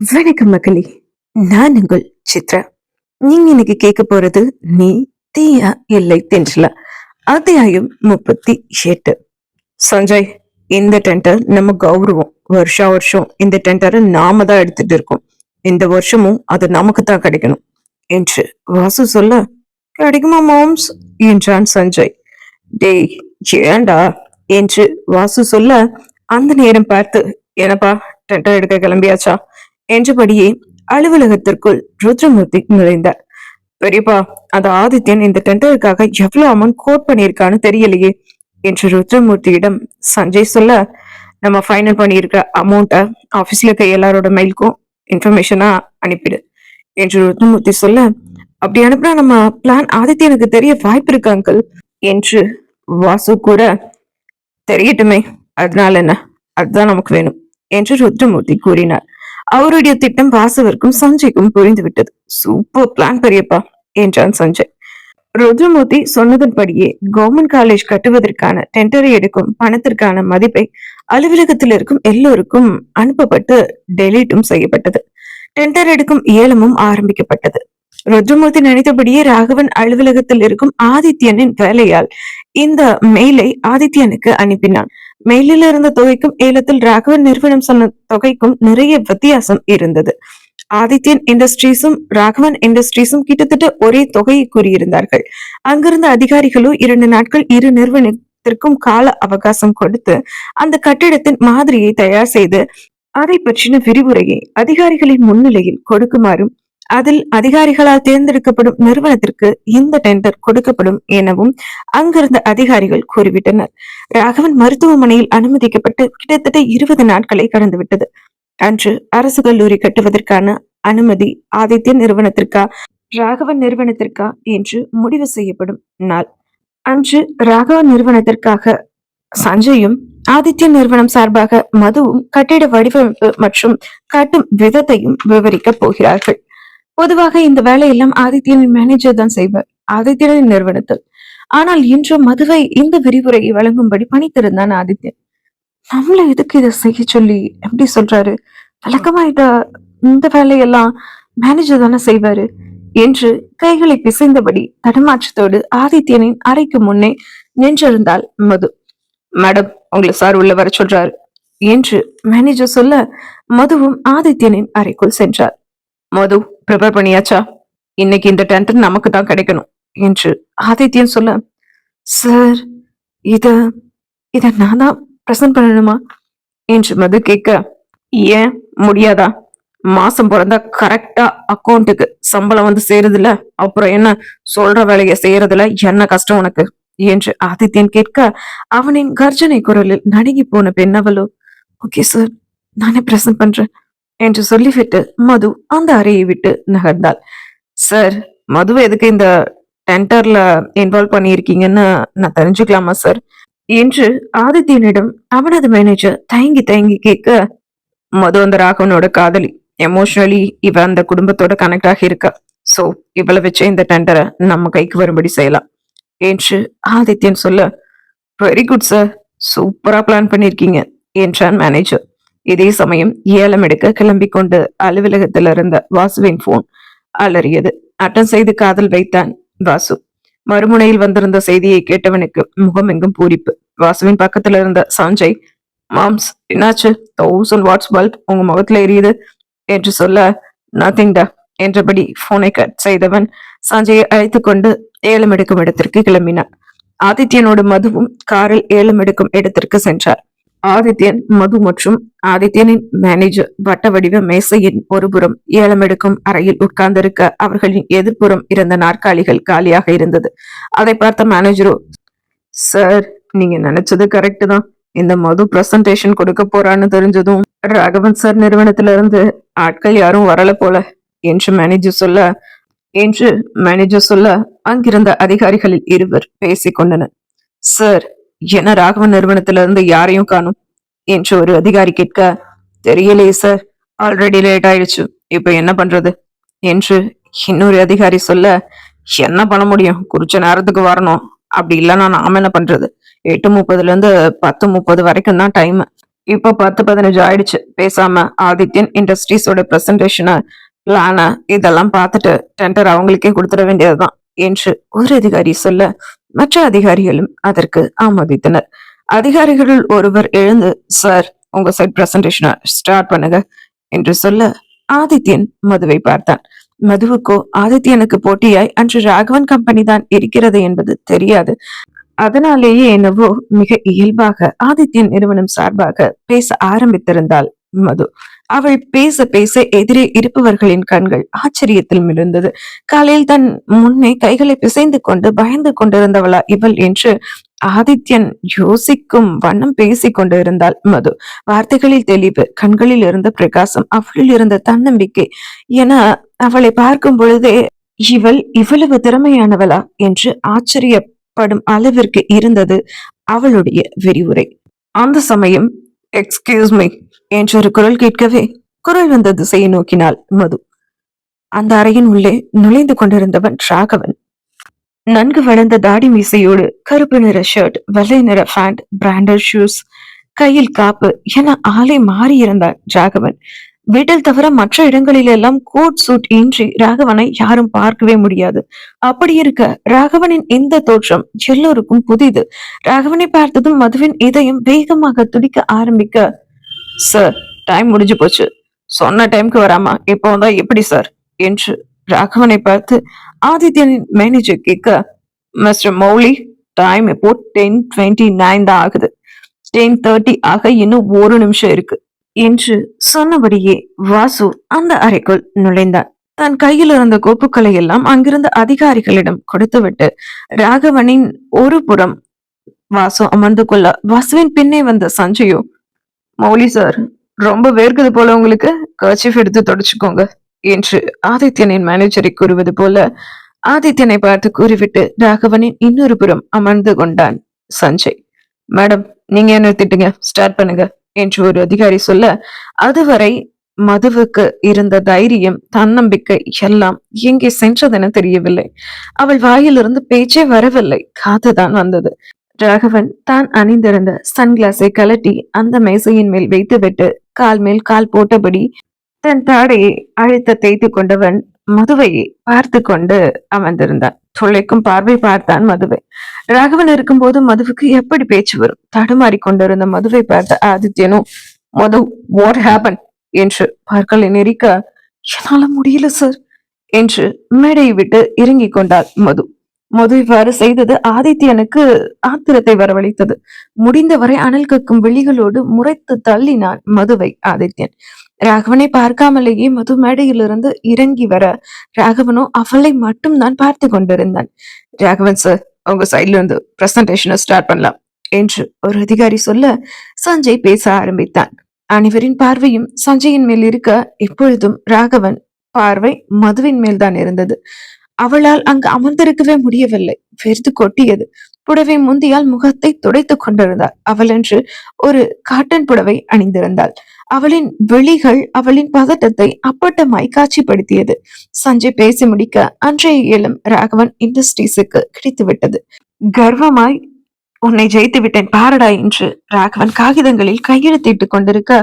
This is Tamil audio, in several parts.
வணக்கம் மக்களே. நான் உங்கள் சித்ரா. நீங்க இன்னைக்கு கேட்க போறது நீ தீயா இல்லை தென்றலா அத்தியாயம் 38. சஞ்சய், இந்த டெண்டர் நம்ம கௌரவம். வருஷா வருஷம் இந்த டெண்டரை நாம தான் எடுத்துட்டு இருக்கோம். இந்த வருஷமும் அது நமக்கு தான் கிடைக்கணும் என்று வாசு சொல்ல, கிடைக்குமா மாம்ஸ் என்றான் சஞ்சய். டேய், ஏண்டா என்று வாசு சொல்ல, அந்த நேரம் பார்த்து, என்னப்பா டெண்டர் எடுக்க கிளம்பியாச்சா என்றபடியே அலுவலகத்திற்குள் ருத்ரமூர்த்தி நுழைந்தார். பெரியப்பா, அந்த ஆதித்யன் இந்த டெண்டருக்காக எவ்வளவு அமௌண்ட் கோட் பண்ணியிருக்கான்னு தெரியலையே என்று ருத்ரமூர்த்தியிடம் சஞ்சய் சொல்ல, நம்ம ஃபைனல் பண்ணியிருக்க அமௌண்ட்டை ஆபீஸ்ல இருக்க எல்லாரோட மெயிலுக்கும் இன்ஃபர்மேஷனா அனுப்பிடு என்று ருத்ரமூர்த்தி சொல்ல, அப்படி அனுப்புனா நம்ம பிளான் ஆதித்யனுக்கு தெரிய வாய்ப்பு இருக்கு அங்கிள் என்று வாசு கூற, தெரியட்டுமே, அதனால என்ன, அதுதான் நமக்கு வேணும் என்று ருத்ரமூர்த்தி கூறினார். அவருடைய திட்டம் வாசுவிற்கும் சஞ்சய்க்கும் புரிந்துவிட்டது. சூப்பர் பிளான் பெரியப்பா என்றான் சஞ்சய். ருத்ரமூர்த்தி சொன்னதன்படியே கவர்மெண்ட் காலேஜ் கட்டுவதற்கான டெண்டரை எடுக்கும் பணத்திற்கான மதிப்பை அலுவலகத்தில் இருக்கும் எல்லோருக்கும் அனுப்பப்பட்டு டெலீட்டும் செய்யப்பட்டது. டெண்டர் எடுக்கும் ஏலமும் ஆரம்பிக்கப்பட்டது. ருத்ரமூர்த்தி நினைத்தபடியே ராகவன் அலுவலகத்தில் இருக்கும் ஆதித்யனின் வேலையால் இந்த மெயிலை ஆதித்யனுக்கு அனுப்பினான். மெயிலில் இருந்த தொகைக்கும் ஏலத்தில் ராகவன் நிறுவனம் சொன்ன தொகைக்கும் நிறைய வித்தியாசம் இருந்தது. ஆதித்யன் இண்டஸ்ட்ரீஸும் ராகவன் இண்டஸ்ட்ரீஸும் கிட்டத்தட்ட ஒரே தொகையை கூறியிருந்தார்கள். அங்கிருந்த அதிகாரிகளோ 2 நாட்கள் இரு நிறுவனத்திற்கும் கால அவகாசம் கொடுத்து அந்த கட்டிடத்தின் மாதிரியை தயார் செய்து அதை பற்றின விரிவுரையை அதிகாரிகளின் முன்னிலையில் கொடுக்குமாறும், அதில் அதிகாரிகளால் தேர்ந்தெடுக்கப்படும் நிறுவனத்திற்கு இந்த டெண்டர் கொடுக்கப்படும் எனவும் அங்கிருந்த அதிகாரிகள் கூறிவிட்டனர். ராகவன் மருத்துவமனையில் அனுமதிக்கப்பட்டு கிட்டத்தட்ட 20 நாட்களை கடந்துவிட்டது. அன்று அரசு கல்லூரி கட்டுவதற்கான அனுமதி ஆதித்ய நிறுவனத்திற்கா ராகவன் நிறுவனத்திற்கா என்று முடிவு செய்யப்படும் நாள். அன்று ராகவன் நிறுவனத்திற்காக சஞ்சயும் ஆதித்ய நிறுவனம் சார்பாக மதுவும் கட்டிட வடிவமைப்பு மற்றும் கட்டும் விதத்தையும் விவரிக்க போகிறார்கள். பொதுவாக இந்த வேலையெல்லாம் ஆதித்யனின் மேனேஜர் தான் செய்வார், ஆதித்யனின் நிறுவனத்தில். ஆனால் இன்று மதுவை இந்த விரிவுரையை வழங்கும்படி பணித்திருந்தான் ஆதித்யன். நம்மள எதுக்கு இதை செய்ய சொல்லி எப்படி சொல்றாரு? வழக்கமா இந்த வேலையெல்லாம் மேனேஜர் தானே செய்வாரு என்று கைகளை பிசைந்தபடி தடுமாற்றத்தோடு ஆதித்யனின் அறைக்கு முன்னே நின்றிருந்தாள் மது. மேடம், உங்களை சார் உள்ள வர சொல்றாரு என்று மேனேஜர் சொல்ல, மதுவும் ஆதித்யனின் அறைக்குள் சென்றார். மது, ப்ரிப்பேர் பண்ணியாச்சா? இன்னைக்கு இந்த டெண்டர் நமக்கு தான் கிடைக்கணும் என்று ஆதித்யன் சொல்ல, சார், இத இத நான் தான் பிரசன்ட் பண்ணணுமா என்று மது கேட்க, ஏன் முடியாதா? மாசம் பிறந்தா கரெக்டா அக்கௌண்ட்டுக்கு சம்பளம் வந்து சேருதுல, அப்புறம் என்ன சொல்ற வேலையை செய்யறதுல என்ன கஷ்டம் உனக்கு என்று ஆதித்யன் கேட்க, அவனின் கர்ஜனை குரலில் நடுங்கி போன பெண்ணவளோ, ஓகே சார், நானே பிரசன்ட் பண்றேன் என்று சொல்லிவிட்டு மது அந்த அறையை விட்டு நகர்ந்தாள். சார், மதுவை எதுக்கு இந்த டெண்டர்ல இன்வால்வ் பண்ணியிருக்கீங்கன்னு நான் தெரிஞ்சுக்கலாமா சார் என்று ஆதித்யனிடம் அவனது மேனேஜர் தயங்கி தயங்கி கேட்க, மது அந்த ராகவனோட காதலி. எமோஷனலி இவ அந்த குடும்பத்தோட கனெக்ட் ஆகி இருக்கா. சோ இவளை வச்சு இந்த டெண்டரை நம்ம கைக்கு வரும்படி செய்யலாம் என்று ஆதித்யன் சொல்ல, வெரி குட் சார், சூப்பரா பிளான் பண்ணிருக்கீங்க என்றான் மேனேஜர். இதே சமயம் ஏலம் எடுக்க கிளம்பிக் கொண்டு அலுவலகத்தில் இருந்த வாசுவின் போன் அலறியது. அட்டன் செய்து காதல் வைத்தான் வாசு. மறுமுனையில் வந்திருந்த செய்தியை கேட்டவனுக்கு முகம் எங்கும் பூரிப்பு. வாசுவின் பக்கத்துல இருந்த சஞ்சய், மாம்ஸ் என்னாச்சு, 1000 வாட்ஸ் பல்ப் உங்க முகத்துல எரியுது என்று சொல்ல, நத்திங்டா என்றபடி போனை கட் செய்தவன் சஞ்சயை அழைத்து கொண்டு ஏலம் எடுக்கும் இடத்திற்கு கிளம்பினான். ஆதித்யனோடு மதுவும் காரில் ஏலம் எடுக்கும் இடத்திற்கு சென்றார். ஆதித்யன், மது மற்றும் ஆதித்யனின் மேனேஜர் வட்ட வடிவ மேசையின் ஒருபுறம் ஏலம் எடுக்கும் அறையில் உட்கார்ந்திருக்க, அவர்களின் எதிர்ப்புறம் இருந்த நாற்காலிகள் காலியாக இருந்தது. அதை பார்த்த மேனேஜரோ, சார், நீங்க நினைச்சது கரெக்ட் தான். இந்த மது பிரசன்டேஷன் கொடுக்க போறான்னு தெரிஞ்சதும் ராகவன் சார் நிறுவனத்தில இருந்து ஆட்கள் யாரும் வரல போல என்று மேனேஜர் சொல்ல அங்கிருந்த அதிகாரிகளில் இருவர் பேசிக் கொண்டனர். சார், என்ன ராகவன் நிறுவனத்தில இருந்து யாரையும் காணும் என்று ஒரு அதிகாரி கேட்க, தெரியலையே சார், ஆல்ரெடி லேட் ஆயிடுச்சு, இப்ப என்ன பண்றது என்று இன்னொரு அதிகாரி சொல்ல, என்ன பண்ண முடியும், குறிச்ச நேரத்துக்கு வரணும், அப்படி இல்லைன்னா நாம என்ன பண்றது, 8:30 to 10:30 வரைக்கும் தான் டைம். இப்ப 10-15 ஆயிடுச்சு. பேசாம ஆதித்யன் இண்டஸ்ட்ரீஸோட பிரசன்டேஷன, பிளான இதெல்லாம் பார்த்துட்டு டெண்டர் அவங்களுக்கே குடுத்துட வேண்டியதுதான் என்று ஒரு அதிகாரி சொல்ல, மற்ற அதிகாரிகளும் அதற்கு ஆமோதித்தனர். அதிகாரிகளுள் ஒருவர் எழுந்து, சார், உங்க சைட் பிரசன்டேஷனை ஸ்டார்ட் பண்ணுங்க என்று சொல்ல, ஆதித்யன் மதுவை பார்த்தான். மதுவுக்கோ ஆதித்யனுக்கு போட்டியாய் அன்று ராகவன் கம்பெனி தான் இருக்கிறது என்பது தெரியாது. அதனாலேயே என்னவோ மிக இயல்பாக ஆதித்யன் நிறுவனம் சார்பாக பேச ஆரம்பித்திருந்தாள் மது. அவள் பேச பேச எதிரே இருப்பவர்களின் கண்கள் ஆச்சரியத்தில் மிதந்தது. காலையில் தன் முன்னே கைகளை பிசைந்து கொண்டு பயந்து கொண்டிருந்தவளா இவள் என்று ஆதித்யன் யோசிக்கும் வண்ணம் பேசிக் கொண்டிருந்தாள் மது. வார்த்தைகளில் தெளிவு, கண்களில் இருந்த பிரகாசம், அவளில் இருந்த தன்னம்பிக்கை என அவளை பார்க்கும் பொழுதே இவள் இவ்வளவு திறமையானவளா என்று ஆச்சரியப்படும் அளவிற்கு இருந்தது அவளுடைய விரிவுரை. அந்த சமயம், எக்ஸ்கியூஸ் மீ என்றொரு குரல் கேட்கவே குரல் வந்த திசையை நோக்கினாள் மது. அந்த அறையின் உள்ளே நுழைந்து கொண்டிருந்தவன் ராகவன். நன்கு வளர்ந்த தாடி மீசையோடு கருப்பு நிற ஷர்ட், வெள்ளை நிற பேண்ட், பிராண்டட் ஷூஸ், கையில் காப்பு என ஆளை மாறியிருந்தான் ராகவன். வீட்டில் தவிர மற்ற இடங்களில் எல்லாம் கோட் சூட் இன்றி ராகவனை யாரும் பார்க்கவே முடியாது. அப்படி இருக்க ராகவனின் இந்த தோற்றம் எல்லோருக்கும் புதிது. ராகவனை பார்த்ததும் மதுவின் இதயம் வேகமாக துடிக்க ஆரம்பிக்க, சார், டைம் முடிஞ்சு போச்சு. சொன்ன டைம்க்கு வராமா இப்போ வந்தா எப்படி சார் என்று ராகவனை பார்த்து ஆதித்யனின் மேனேஜர் கேட்க, மிஸ்டர் மௌலி, டைம் இப்போ 10:29 தான் ஆகுது. 10:30 ஆக இன்னும் ஒரு நிமிஷம் இருக்கு என்று சொன்னபடியே வாசு அந்த அறைக்குள் நுழைந்தான். தன் கையில் இருந்த கோப்புக்களை எல்லாம் அங்கிருந்த அதிகாரிகளிடம் கொடுத்துவிட்டு ராகவனின் ஒரு புறம் வாசு அமர்ந்து கொள்ள, வாசுவின் பின்னே வந்த சஞ்சயோ, மௌலி சார், ரொம்ப வேர்க்குது போல உங்களுக்கு, கர்ச்சீஃப் எடுத்து தொடச்சுக்கோங்க என்று ஆதித்யனின் மேனேஜரை கூறுவது போல ஆதித்யனை பார்த்து கூறிவிட்டு ராகவனின் இன்னொரு புறம் அமர்ந்து கொண்டான் சஞ்சய். மேடம், நீங்க என்ன திட்டுங்க, ஸ்டார்ட் பண்ணுங்க என்று ஒரு அதிகாரி சொல்ல, அதுவரை மதுவுக்கு இருந்த தைரியம், தன்னம்பிக்கை எல்லாம் எங்கே சென்றதென தெரியவில்லை. அவள் வாயிலிருந்து பேச்சே வரவில்லை, காத்துதான் வந்தது. ராகவன் தான் அணிந்திருந்த சன்கிளாஸை கலட்டி அந்த மேசையின் மேல் வைத்துவிட்டு கால் மேல் கால் போட்டபடி தன் தாடையை அழுத்த தேய்த்து கொண்டவன் மதுவையை பார்த்து கொண்டு அமர்ந்திருந்தான். துளைக்கும் பார்வை பார்த்தான் மதுவை. ராகவன் இருக்கும்போது மதுவுக்கு எப்படி பேச்சு வரும்? தடுமாறி கொண்டிருந்த மதுவை பார்த்த ஆதித்யனும், மது, வாட் ஹேப்பன் என்று பார்க்கலை நெறிக்க, என்னால முடியல சார் என்று மேடையை விட்டு இறங்கிக் கொண்டாள் மது. மது இவ்வாறு செய்தது ஆதித்யனுக்கு ஆத்திரத்தை வரவழைத்தது. முடிந்தவரை அனல் கக்கும் விழிகளோடு முறைத்து தள்ளினான் மதுவை ஆதித்யன். ராகவனை பார்க்காமலேயே மது மேடையிலிருந்து இறங்கி வர ராகவனோ அவளை மட்டும் தான் பார்த்து கொண்டிருந்தான். ராகவன் சார், உங்க சைட்ல இருந்து பிரசன்டேஷனை ஸ்டார்ட் பண்ணலாம் என்று ஒரு அதிகாரி சொல்ல சஞ்சய் பேச ஆரம்பித்தான். அனைவரின் பார்வையும் சஞ்சயின் மேல் இருக்க இப்பொழுதும் ராகவன் பார்வை மதுவின் மேல் தான் இருந்தது. அவளால் அங்கு அமர்ந்திருக்கவே முடியவில்லை. வெறுத்து கொட்டியது. புடவை முந்தியால் முகத்தை துடைத்துக் கொண்டிருந்தாள். அவள் என்று ஒரு காட்டன் புடவை அணிந்திருந்தாள். அவளின் விழிகள் அவளின் பதட்டத்தை அப்பட்டமாய் காட்சிப்படுத்தியது. சஞ்சய் பேசி முடிக்க அன்றைய ஏலம் ராகவன் இண்டஸ்ட்ரீஸுக்கு கிடைத்துவிட்டது. கர்வமாய், உன்னை ஜெயித்து விட்டேன் பாரடா என்று ராகவன் காகிதங்களில் கையெழுத்திட்டுக் கொண்டிருக்க,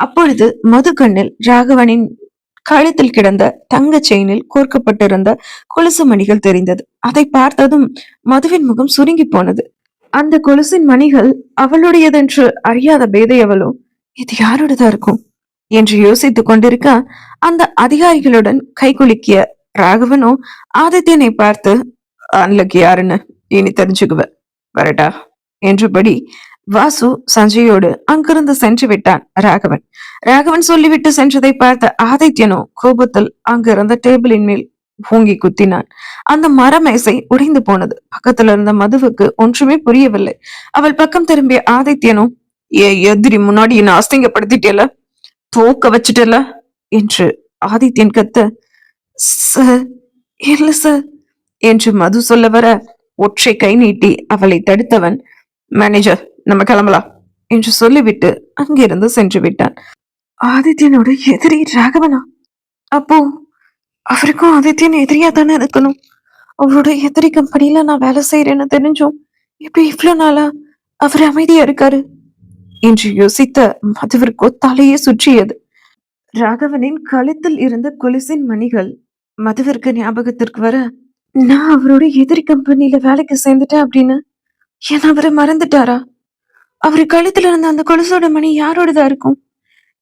அப்பொழுது மது கண்ணில் ராகவனின் கழுத்தில் கிடந்த தங்க செயினில் கோர்க்கப்பட்டிருந்த கொலுசு மணிகள் தெரிந்தது. அதை பார்த்ததும் மதுவின் முகம் சுருங்கி போனது. அந்த கொலுசின் மணிகள் அவளுடையதென்று அறியாத பேதை அவளோ, இது யாரோடதா இருக்கும் என்று யோசித்துக் கொண்டிருக்க, அந்த அதிகாரிகளுடன் கைகுலுக்கிய ராகவனோ ஆதித்யனை பார்த்து, அன்லக்கு யாருன்னு இனி தெரிஞ்சுக்குவ, வரட்டா என்றபடி வாசு சஞ்சயோடு அங்கிருந்து சென்று விட்டான் ராகவன். ராகவன் சொல்லிவிட்டு சென்றதை பார்த்த ஆதித்யனோ கோபத்தில் அங்கிருந்த டேபிளின் மேல் பூங்கி குத்தினான். அந்த மரமேசை உடைந்து போனது. பக்கத்துல இருந்த மதுவுக்கு ஒன்றுமே புரியவில்லை. அவள் பக்கம் திரும்பிய ஆதித்யனோ, எதிரி முன்னாடி என்ன அசிங்கப்படுத்திட்டேல, தூக்க வச்சுட்டல என்று ஆதித்யன் கத்த, சார், இல்ல சார் என்று மது சொல்ல வர ஒற்றை கை நீட்டி அவளை தடுத்தவன், மேனேஜர், நம்ம கிளம்பலாம் என்று சொல்லிவிட்டு அங்கிருந்து சென்று விட்டான். ஆதித்யனோட எதிரி ராகவனா? அப்போ அவருக்கும் ஆதித்யன் எதிரியா தானே இருக்கணும். அவரோட எதிரி கம்பெனில நான் வேலை செய்யறேன்னு தெரிஞ்சும் இப்படி இவ்வளவு நாளா அவர் அமைதியா இருக்காரு. என்று யோசித்த மதுவிற்கோ தலையே சுற்றியது. ராகவனின் கழுத்தில் இருந்த கொலுசின் மணிகள் மதுவிற்கு ஞாபகத்திற்கு வர, நான் அவரோட எதிரி கம்பெனில வேலைக்கு சேர்ந்துட்டேன் அப்படின்னு ஏன் அவரை மறந்துட்டாரா? அவரு கழுத்துல இருந்த அந்த கொலுசோட மணி யாரோடதா இருக்கும்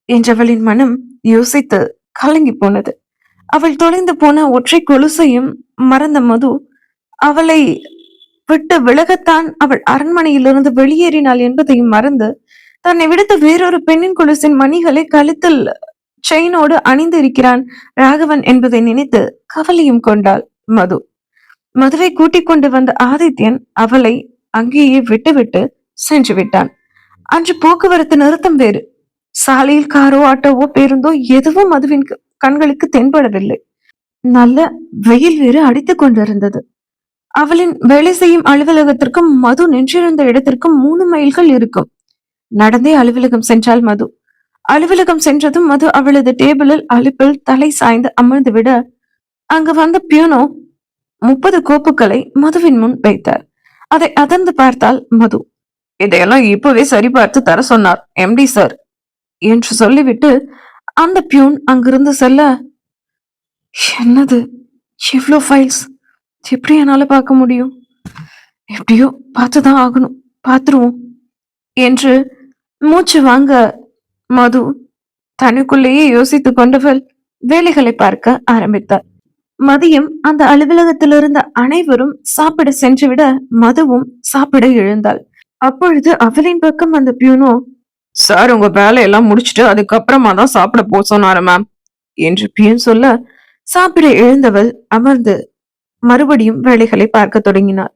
என்றவளின் மனம் யோசித்து கலங்கி போனது. அவள் தொலைந்து போன ஒற்றை கொலுசையும் மறந்த மது அவளை விட்டு விலகத்தான் அவள் அரண்மனையிலிருந்து வெளியேறினாள் என்பதையும் மறந்து தன்னை விடுத்த வேறொரு பெண்ணின் கொலுசின் மணிகளை கழுத்தில் செயினோடு அணிந்து இருக்கிறான் ராகவன் என்பதை நினைத்து கவலையும் கொண்டாள் மது. மதுவை கூட்டிக் கொண்டு வந்த ஆதித்யன் அவளை அங்கேயே விட்டுவிட்டு சென்று விட்டான். அன்று போக்குவரத்து நிறுத்தம் வேறு. சாலையில் காரோ ஆட்டோவோ பேருந்தோ எதுவும் மதுவின் கண்களுக்கு தென்படவில்லை. நல்ல வெயில் வேறு அடித்துக் கொண்டிருந்தது. அவளின் வேலை செய்யும் அலுவலகத்திற்கும் மது நின்றிருந்த இடத்திற்கும் 3 மைல்கள் இருக்கும். நடந்தே அலுவலகம் சென்றாள் மது. அலுவலகம் சென்றதும் மது அவளது டேபிளில் அலுப்பில் தலை சாய்ந்து அமர்ந்து விட, அங்கு வந்த பியூனோ 30 கோப்புகளை மதுவின் முன் வைத்தார். அதை அதர்ந்து பார்த்தால் மது. இதையெல்லாம் இப்பவே சரி பார்த்து தர சொன்னார் எம்டி சார் என்று சொல்லிவிட்டு அந்த பியூன் அங்கிருந்து செல்ல, என்னது எவ்வளோ ஃபைல்ஸ், எப்படி என்னால பார்க்க முடியும்? எப்படியோ பார்த்துதான் ஆகணும், பார்த்துருவோம் என்று மூச்சு வாங்க மது தனக்குள்ளேயே யோசித்துக் கொண்டவள் வேலைகளை பார்க்க ஆரம்பித்தாள். மதியம் அந்த அலுவலகத்தில் இருந்த அனைவரும் சாப்பிட சென்றுவிட மதுவும் சாப்பிட எழுந்தாள். அப்பொழுது அவளின் பக்கம் அந்த பியூனோ, சார் உங்க வேலையெல்லாம் முடிச்சுட்டு அதுக்கப்புறமா தான் சாப்பிட போ சொன்னாரு மேம் என்று பியூன் சொல்ல, சாப்பிட எழுந்தவள் அமர்ந்து மறுபடியும் வேலைகளை பார்க்க தொடங்கினாள்.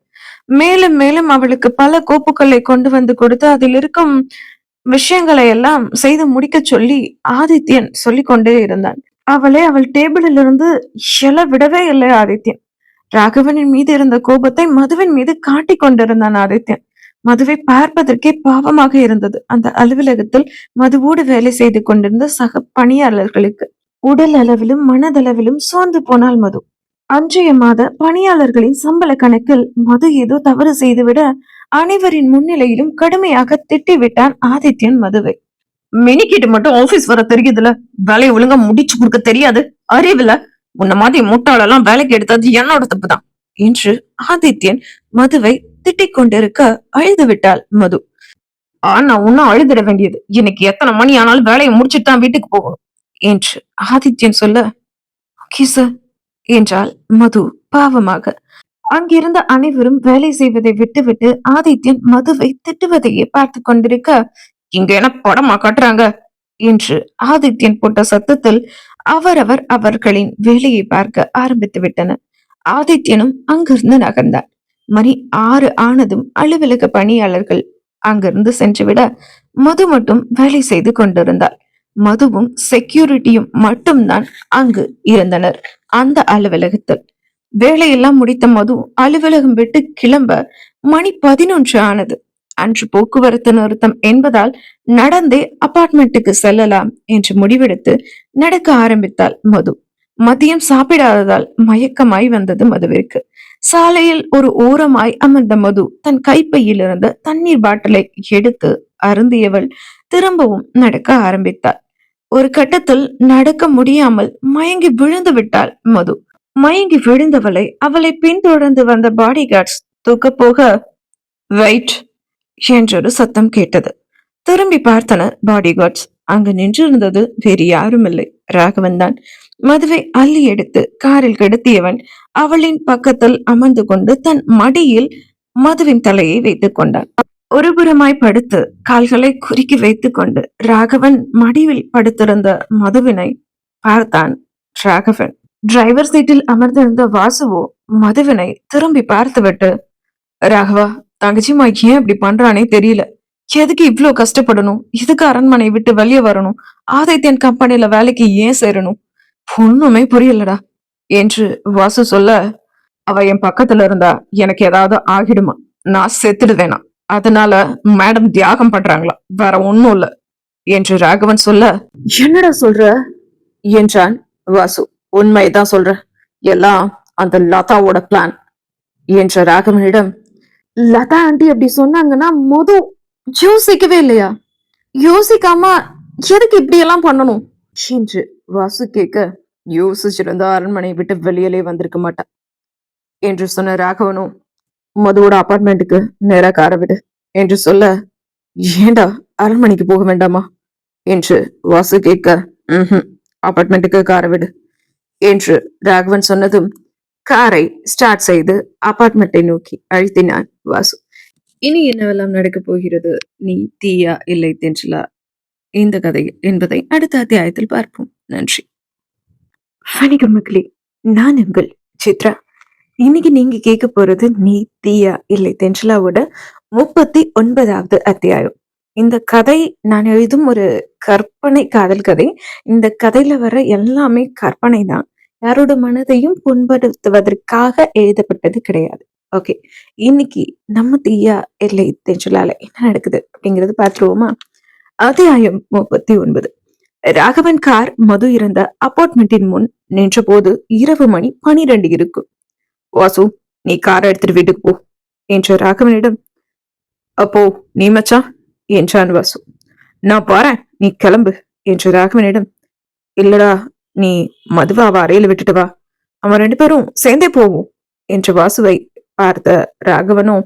மேலும் மேலும் அவளுக்கு பல கோப்புகளை கொண்டு வந்து கொடுத்து அதில் இருக்கும் விஷயங்களை எல்லாம் செய்து முடிக்க சொல்லி ஆதித்யன் சொல்லிக் கொண்டே இருந்தான். அவள் டேபிளில் இருந்து விடவே இல்லை ஆதித்யன். ராகவனின் மீது இருந்த கோபத்தை மதுவின் மீது காட்டிக் கொண்டிருந்தான் ஆதித்யன். மதுவை பார்ப்பதற்கே பாவமாக இருந்தது. அந்த அலுவலகத்தில் மதுவோடு வேலை செய்து கொண்டிருந்த சக பணியாளர்களுக்கு உடல் அளவிலும் மனதளவிலும் சோர்ந்து போனாள் மது. அன்றைய மாத பணியாளர்களின் சம்பள கணக்கில் மது ஏதோ தவறு செய்துவிட அனைவரின் முன்னிலையிலும் கடுமையாக திட்டிவிட்டான் ஆதித்யன் மதுவை. மினிக்கிட்டு மட்டும் ஆபீஸ் வர தெரியுதுல, வேலையை ஒழுங்கா முடிச்சு கொடுக்க தெரியாது, அறிவில்ல, உன்ன மாதிரி முட்டாளெல்லாம் வேலைக்கு எடுத்தது என்னோட தப்புதான் என்று ஆதித்யன் மதுவை திட்டிக் கொண்டிருக்க அழுது விட்டாள் மது. ஆனா உன்னும் அழுதிட வேண்டியது, இன்னைக்கு எத்தனை மணி ஆனாலும் வேலையை முடிச்சுட்டு தான் வீட்டுக்கு போகணும் என்று ஆதித்யன் சொல்ல, ஓகே சார் என்றாள் மது பாவமாக. அங்கிருந்த அனைவரும் வேலை செய்வதை விட்டுவிட்டு ஆதித்யன் மதுவை திட்டுவதையே பார்த்து கொண்டிருக்க, இங்க என்ன படமா காட்டுறாங்க என்று ஆதித்யன் போட்ட சத்தத்தில் அவரவர் அவர்களின் வேலையை பார்க்க ஆரம்பித்து விட்டனர். ஆதித்யனும் அங்கிருந்து நகர்ந்தார். மணி 6 ஆனதும் அலுவலக பணியாளர்கள் அங்கிருந்து சென்றுவிட மது மட்டும் வேலை செய்து கொண்டிருந்தாள். மதுவும் செக்யூரிட்டியும் மட்டும்தான் அங்கு இருந்தனர் அந்த அலுவலகத்தில். வேலையெல்லாம் முடித்த மது அலுவலகம் விட்டு கிளம்ப மணி 11 ஆனது. அன்று போக்குவரத்து நிறுத்தம் என்பதால் நடந்தே அபார்ட்மெண்ட்டுக்கு செல்லலாம் என்று முடிவெடுத்து நடக்க ஆரம்பித்தாள் மது. மதியம் சாப்பிடாததால் மயக்கமாய் வந்தது மதுவிற்கு. சாலையில் ஒரு ஓரமாய் அமர்ந்த மது தன் கைப்பையில் இருந்த தண்ணீர் பாட்டிலை எடுத்து அருந்தியவள் திரும்பவும் நடக்க ஆரம்பித்தாள். ஒரு கட்டத்தில் நடக்க முடியாமல் மயங்கி விழுந்து விட்டாள் மது. மயங்கி விழுந்தவளை அவளை பின்தொடர்ந்து வந்த பாடி கார்ட்ஸ் தூக்க போக, வெயிட் என்றொரு சத்தம் கேட்டது. திரும்பி பார்த்தனர் பாடி கார்ட்ஸ். அங்கு நின்றிருந்தது வேறு யாரும் இல்லை, ராகவன் தான். மதுவை அள்ளி எடுத்து காரில் கிடத்தியவன் அவளின் பக்கத்தில் அமர்ந்து கொண்டு தன் மடியில் மதுவின் தலையை வைத்துக் கொண்டான். ஒருபுறமாய் படுத்து கால்களை குறுக்கி வைத்துக் கொண்டு ராகவன் மடியில் படுத்திருந்த மதுவினை பார்த்தான் ராகவன். டிரைவர் சீட்டில் அமர்ந்திருந்த வாசுவோ மதுவினை திரும்பி பார்த்துவிட்டு, ராகவா, தங்கச்சிமா ஏன் இப்படி பண்றானே தெரியல, எதுக்கு இவ்ளோ கஷ்டப்படணும், எதுக்கு அரண்மனை விட்டு வெளியே வரணும், ஆதித்யன் கம்பெனில வேலைக்கு ஏன் சேரணும், ஒண்ணுமே புரியலடா என்று வாசு சொல்ல, அவ என் பக்கத்துல இருந்தா எனக்கு ஏதாவது ஆகிடுமா, நான் செத்துடுவேனா, அதனால மேடம் தியாகம் பண்றாங்களா, வேற ஒண்ணும் இல்ல என்று ராகவன் சொல்ல, என்னடா சொல்ற என்றான் வாசு. உண்மைதான் சொல்ற, எல்லாம் அந்த லதாவோட பிளான் என்ற ராகவனிடம். லதா ஆண்டி அப்படி சொன்னாங்கன்னா மது யோசிக்கவே இல்லையா? யோசிக்காம எதுக்கு இப்படி எல்லாம் பண்ணணும் என்று வாசு கேட்க, யோசிச்சிருந்தா அரண்மனை விட்டு வெளியிலே வந்திருக்க மாட்டான் என்று சொன்ன ராகவனும், மதுவோட அபார்ட்மெண்ட்டுக்கு நேரா காரை விடு என்று சொல்ல, ஏண்டா அரண்மனைக்கு போக வேண்டாமா என்று வாசு கேட்க, அபார்ட்மெண்ட்டுக்கு காரை விடு என்று ராகவன் சொன்னதும் காரை ஸ்டார்ட் செய்து அபார்ட்மெண்ட்டை நோக்கி அழுத்தினான் வாசு. இனி என்னவெல்லாம் நடக்கப் போகிறது, நீ தீயா இல்லை தென்றலா இந்த கதை என்பதை அடுத்த அத்தியாயத்தில் பார்ப்போம். நன்றி. வணக்கம் மக்களே, நான் உங்கள் சித்ரா. இன்னைக்கு நீங்க கேட்க போறது நீ தீயா இல்லை தென்றலாவோட 39வது அத்தியாயம். இந்த கதை நான் எழுதும் ஒரு கற்பனை காதல் கதை. இந்த கதையில வர எல்லாமே கற்பனை தான், யாரோட மனதையும் புண்படுத்துவதற்காக எழுதப்பட்டது கிடையாது. ஓகே, இன்னைக்கு நம்ம தீயா இல்லை தென்றலால என்ன நடக்குது அப்படிங்கறது பார்த்துருவோமா? அத்தியாயம் 39. ராகவன் கார் மது இருந்த அபார்ட்மெண்டின் முன் நின்ற போது இரவு மணி 12 இருக்கும். வாசு, நீ காரை எடுத்துட்டு வீட்டுக்கு போ என்ற ராகவனிடம். அப்போ நீ மச்சான் என்றான் வாசு. நான் போறேன், நீ கிளம்பு என்ற ராகவனிடம். இல்லடா, நீ மதுவா அவ அறையில விட்டுட்டு வா, அவன் 2 பேரும் சேர்ந்தே போவோம் என்ற வாசுவை பார்த்த ராகவனும்,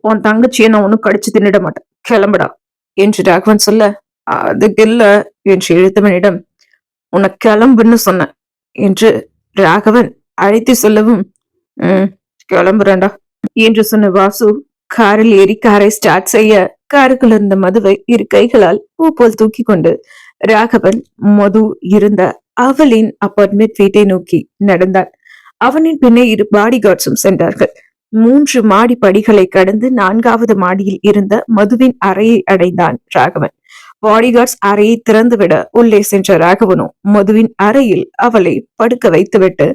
உன் தங்கச்சியை நான் ஒன்னும் கடிச்சு தின்னிட மாட்டேன், கிளம்புடா என்று ராகவன் சொல்ல, அதுக்கு இல்ல என்று எழுத்தவனிடம், உன்னை கிளம்புன்னு சொன்னேன் என்று ராகவன் அழைத்து சொல்லவும், கிளம்புறேன்டா என்று சொன்ன வாசு காரில் ஏறி காரை ஸ்டார்ட் செய்ய, காருக்குள் இருந்த மதுவை இரு கைகளால் பூ போல் தூக்கி கொண்டு ராகவன் மது இருந்த அவளின் அபார்ட்மெண்ட் வீட்டை நோக்கி நடந்தான். அவனின் பின்னே இரு பாடி கார்ட்ஸும் சென்றார்கள். 3 மாடி படிகளை கடந்து 4வது மாடியில் இருந்த மதுவின் அறையை அடைந்தான் ராகவன். பாடிகார்ட்ஸ் அறையை திறந்துவிட உள்ளே சென்ற ராகவனோ மதுவின் அறையில் அவளை படுக்க வைத்துவிட்டு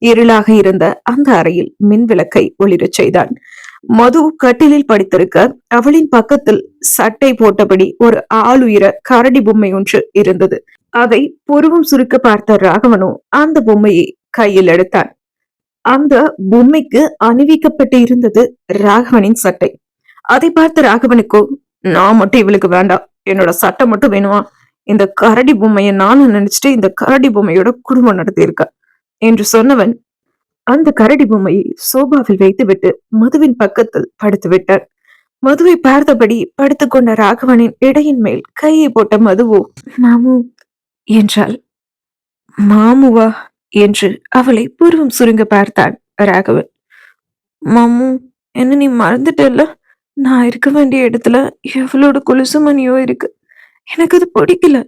இருளாக இருந்த அந்த அறையில் மின் விளக்கை ஒளிரச் செய்தான். மது கட்டிலில் படுத்திருக்க அவளின் பக்கத்தில் சட்டை போட்டபடி ஒரு ஆளுயர கரடி பொம்மை ஒன்று இருந்தது. அதை புருவம் சுருக்க பார்த்த ராகவனோ அந்த பொம்மையை கையில் எடுத்தான். அந்த பொம்மைக்கு அணிவிக்கப்பட்டு இருந்தது ராகவனின் சட்டை. அதை பார்த்த ராகவனுக்கோ, நான் மட்டும் இவளுக்கு வேண்டாம், என்னோட சட்டை மட்டும் வேணுமா? இந்த கரடி பொம்மையை நானும் நினைச்சிட்டு இந்த கரடி பொம்மையோட குடும்பம் நடத்தியிருக்க என்று சொன்னவன் அந்த கரடி பொம்மையை சோபாவில் வைத்துவிட்டு மதுவின் பக்கத்தில் படுத்து விட்டார். மதுவை பார்த்தபடி படுத்துக்கொண்ட ராகவனின் இடையின் மேல் கையை போட்ட மதுவோ, மாமு என்றாள். மாமுவா என்று அவளை பூர்வம் சுருங்க பார்த்தான் ராகவன். மாமு, என்ன நீ மறந்துட்டல்ல? நான் இருக்க வேண்டிய இடத்துல எவளோட கொலுசு மணியோ இருக்கு, எனக்கு அது பிடிக்கல